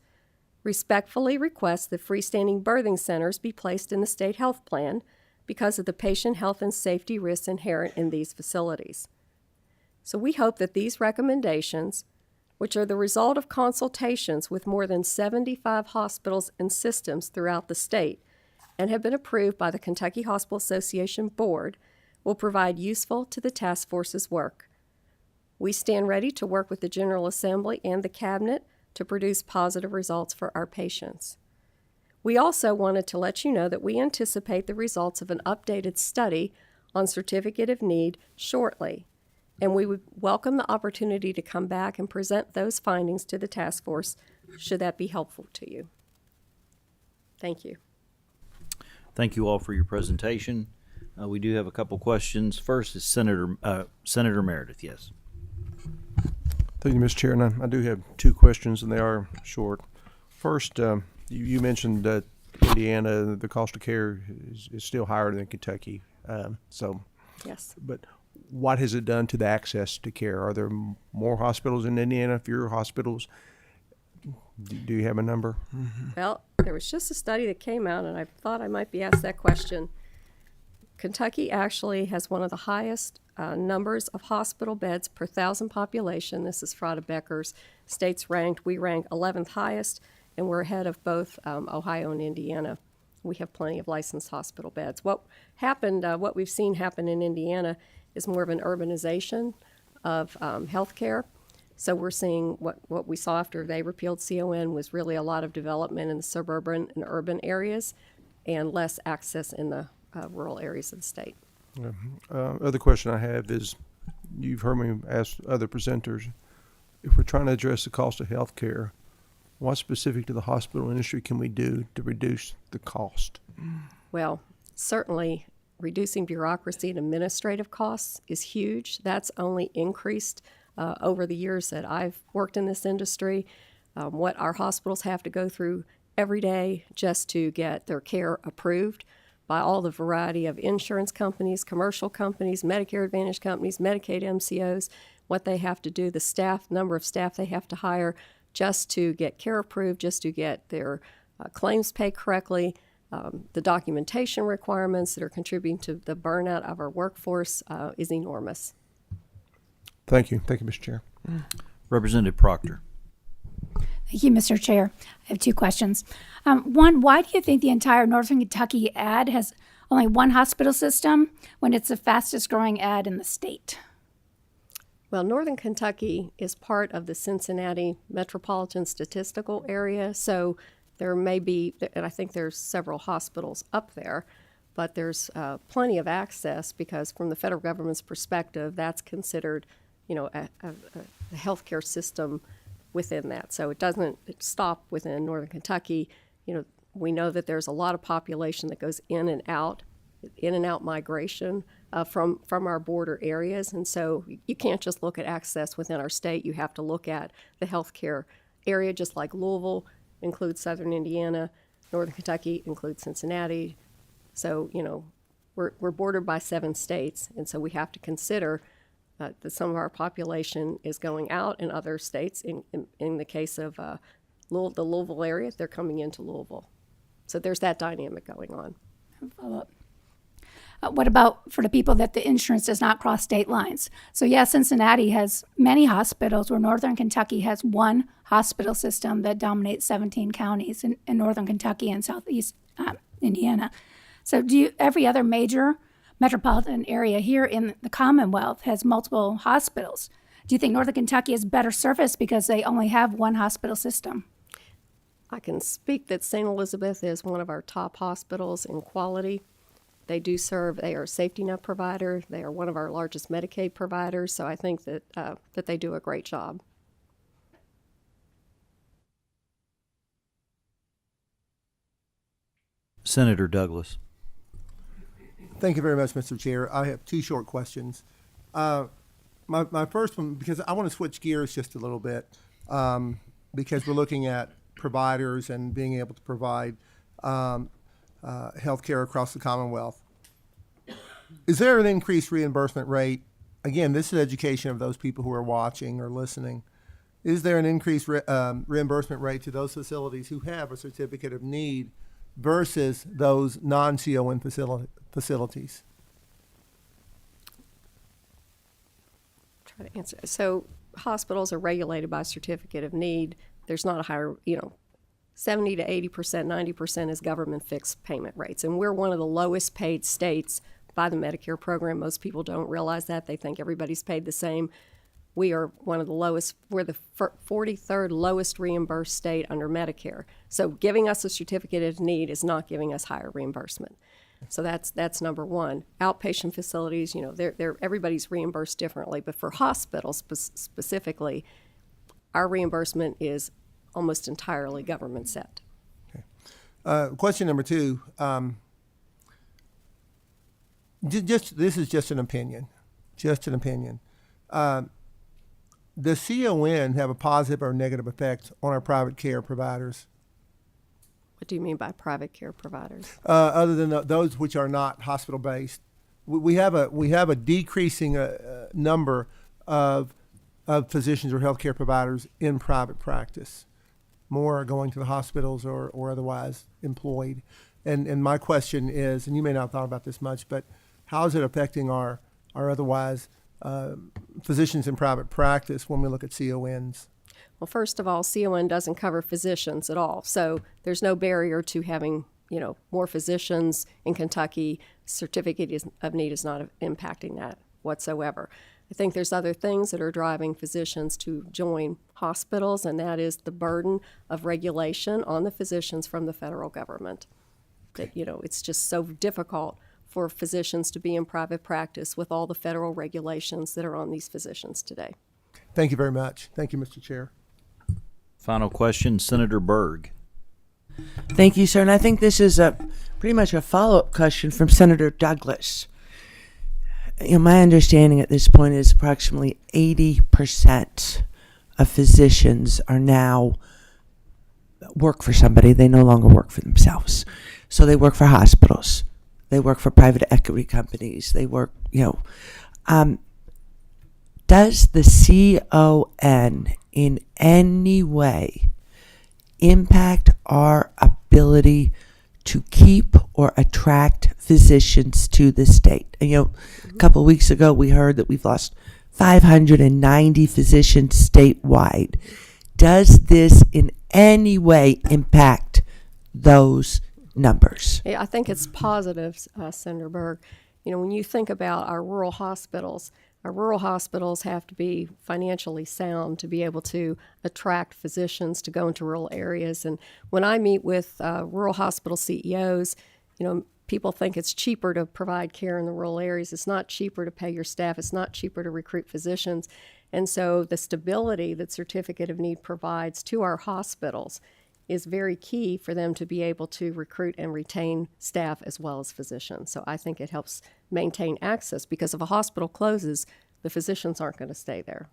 Speaker 15: respectfully requests that freestanding birthing centers be placed in the state health plan because of the patient health and safety risks inherent in these facilities. So we hope that these recommendations, which are the result of consultations with more than 75 hospitals and systems throughout the state, and have been approved by the Kentucky Hospital Association Board will provide useful to the task force's work. We stand ready to work with the General Assembly and the Cabinet to produce positive results for our patients. We also wanted to let you know that we anticipate the results of an updated study on Certificate of Need shortly, and we would welcome the opportunity to come back and present those findings to the task force should that be helpful to you. Thank you.
Speaker 1: Thank you all for your presentation. We do have a couple questions. First is Senator Meredith. Yes.
Speaker 8: Thank you, Mr. Chair. And I do have two questions, and they are short. First, you mentioned that Indiana, the cost of care is still higher than Kentucky.
Speaker 15: Yes.
Speaker 8: But what has it done to the access to care? Are there more hospitals in Indiana, fewer hospitals? Do you have a number?
Speaker 15: Well, there was just a study that came out, and I thought I might be asked that question. Kentucky actually has one of the highest numbers of hospital beds per 1,000 population. This is Frada Becker's states ranked. We rank 11th highest, and we're ahead of both Ohio and Indiana. We have plenty of licensed hospital beds. What we've seen happen in Indiana is more of an urbanization of healthcare. So we're seeing what we saw after they repealed CON was really a lot of development in the suburban and urban areas and less access in the rural areas of the state.
Speaker 8: Other question I have is, you've heard me ask other presenters, if we're trying to address the cost of health care, what specific to the hospital industry can we do to reduce the cost?
Speaker 15: Well, certainly reducing bureaucracy and administrative costs is huge. That's only increased over the years that I've worked in this industry. What our hospitals have to go through every day just to get their care approved by all the variety of insurance companies, commercial companies, Medicare Advantage companies, Medicaid MCOs, what they have to do, the number of staff they have to hire just to get care approved, just to get their claims paid correctly, the documentation requirements that are contributing to the burnout of our workforce is enormous.
Speaker 8: Thank you. Thank you, Mr. Chair.
Speaker 1: Representative Proctor.
Speaker 7: Thank you, Mr. Chair. I have two questions. One, why do you think the entire Northern Kentucky ad has only one hospital system when it's the fastest growing ad in the state?
Speaker 15: Well, Northern Kentucky is part of the Cincinnati Metropolitan Statistical Area, so there may be, and I think there's several hospitals up there, but there's plenty of access because from the federal government's perspective, that's considered, a healthcare system within that. So it doesn't stop within Northern Kentucky. We know that there's a lot of population that goes in and out migration from our border areas. And so you can't just look at access within our state. You have to look at the healthcare area, just like Louisville includes Southern Indiana, Northern Kentucky includes Cincinnati. So, we're bordered by 7 states. And so we have to consider that some of our population is going out in other states. In the case of the Louisville area, they're coming into Louisville. So there's that dynamic going on.
Speaker 7: Follow-up. What about for the people that the insurance does not cross state lines? So Cincinnati has many hospitals where Northern Kentucky has one hospital system that dominates 17 counties in Northern Kentucky and Southeast Indiana. So every other major metropolitan area here in the Commonwealth has multiple hospitals. Do you think Northern Kentucky is better serviced because they only have one hospital system?
Speaker 15: I can speak that St. Elizabeth is one of our top hospitals in quality. They are a safety net provider. They are one of our largest Medicaid providers. So I think that they do a great job.
Speaker 1: Senator Douglas.
Speaker 11: Thank you very much, Mr. Chair. I have 2 short questions. My first one, because I want to switch gears just a little bit, because we're looking at providers and being able to provide health care across the Commonwealth. Is there an increased reimbursement rate? Again, this is education of those people who are watching or listening. Is there an increased reimbursement rate to those facilities who have a certificate of need versus those non-CON facilities?
Speaker 15: Try to answer. So hospitals are regulated by certificate of need. There's not a higher, 70 to 80%, 90% is government fixed payment rates. And we're one of the lowest paid states by the Medicare program. Most people don't realize that. They think everybody's paid the same. We are one of the lowest. We're the 43rd lowest reimbursed state under Medicare. So giving us a certificate of need is not giving us higher reimbursement. So that's number one. Outpatient facilities, you know, they're everybody's reimbursed differently. But for hospitals specifically, our reimbursement is almost entirely government set.
Speaker 11: Question number two. This is just an opinion. Just an opinion. Does CON have a positive or negative effect on our private care providers?
Speaker 15: What do you mean by private care providers?
Speaker 11: Other than those which are not hospital based, we have a decreasing number of physicians or healthcare providers in private practice. More are going to the hospitals or otherwise employed. And my question is, and you may not have thought about this much, but how is it affecting our otherwise physicians in private practice when we look at CONs?
Speaker 15: Well, first of all, CON doesn't cover physicians at all. So there's no barrier to having, you know, more physicians in Kentucky. Certificate of need is not impacting that whatsoever. I think there's other things that are driving physicians to join hospitals, and that is the burden of regulation on the physicians from the federal government. That, you know, it's just so difficult for physicians to be in private practice with all the federal regulations that are on these physicians today.
Speaker 11: Thank you very much. Thank you, Mr. Chair.
Speaker 1: Final question, Senator Berg.
Speaker 3: Thank you, sir. And I think this is pretty much a follow-up question from Senator Douglas. You know, my understanding at this point is approximately 80% of physicians are now work for somebody. They no longer work for themselves. So they work for hospitals. They work for private equity companies. They work, you know. Does the CON in any way impact our ability to keep or attract physicians to the state? And, you know, a couple of weeks ago we heard that we've lost 590 physicians statewide. Does this in any way impact those numbers?
Speaker 15: Yeah, I think it's positive, Senator Berg. You know, when you think about our rural hospitals have to be financially sound to be able to attract physicians to go into rural areas. And when I meet with rural hospital CEOs, you know, people think it's cheaper to provide care in the rural areas. It's not cheaper to pay your staff. It's not cheaper to recruit physicians. And so the stability that Certificate of Need provides to our hospitals is very key for them to be able to recruit and retain staff as well as physicians. So I think it helps maintain access, because if a hospital closes, the physicians aren't going to stay there.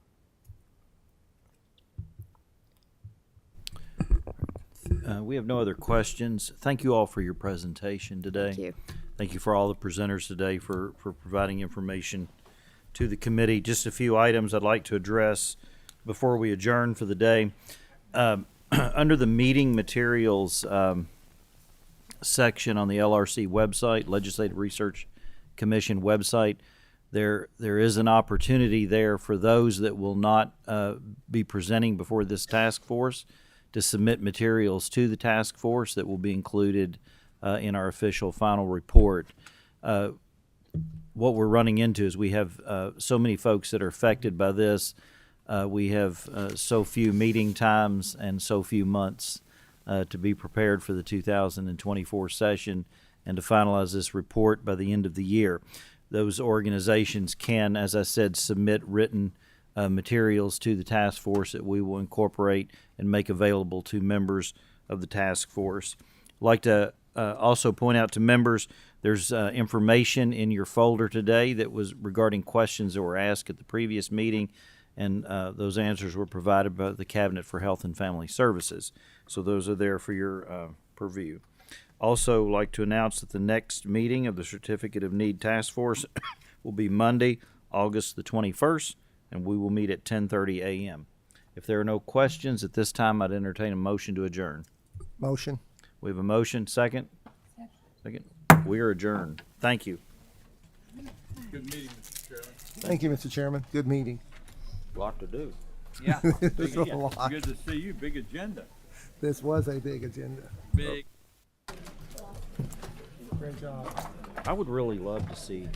Speaker 1: We have no other questions. Thank you all for your presentation today.
Speaker 15: Thank you.
Speaker 1: Thank you for all the presenters today for providing information to the committee. Just a few items I'd like to address before we adjourn for the day. Under the meeting materials section on the LRC website, Legislative Research Commission website, there is an opportunity there for those that will not be presenting before this task force to submit materials to the task force that will be included in our official final report. What we're running into is we have so many folks that are affected by this. We have so few meeting times and so few months to be prepared for the 2024 session and to finalize this report by the end of the year. Those organizations can, as I said, submit written materials to the task force that we will incorporate and make available to members of the task force. I'd like to also point out to members, there's information in your folder today that was regarding questions that were asked at the previous meeting, and those answers were provided by the Cabinet for Health and Family Services. So those are there for your purview. Also like to announce that the next meeting of the Certificate of Need Task Force will be Monday, August the 21st, and we will meet at 10:30 a.m. If there are no questions at this time, I'd entertain a motion to adjourn.
Speaker 11: Motion.
Speaker 1: We have a motion. Second? Second. We are adjourned. Thank you.
Speaker 10: Good meeting, Mr. Chairman.
Speaker 11: Thank you, Mr. Chairman. Good meeting.
Speaker 1: A lot to do.
Speaker 10: Yeah.
Speaker 11: There's a lot.
Speaker 10: Good to see you. Big agenda.
Speaker 11: This was a big agenda.
Speaker 1: Big.
Speaker 11: Great job.
Speaker 1: I would really love to see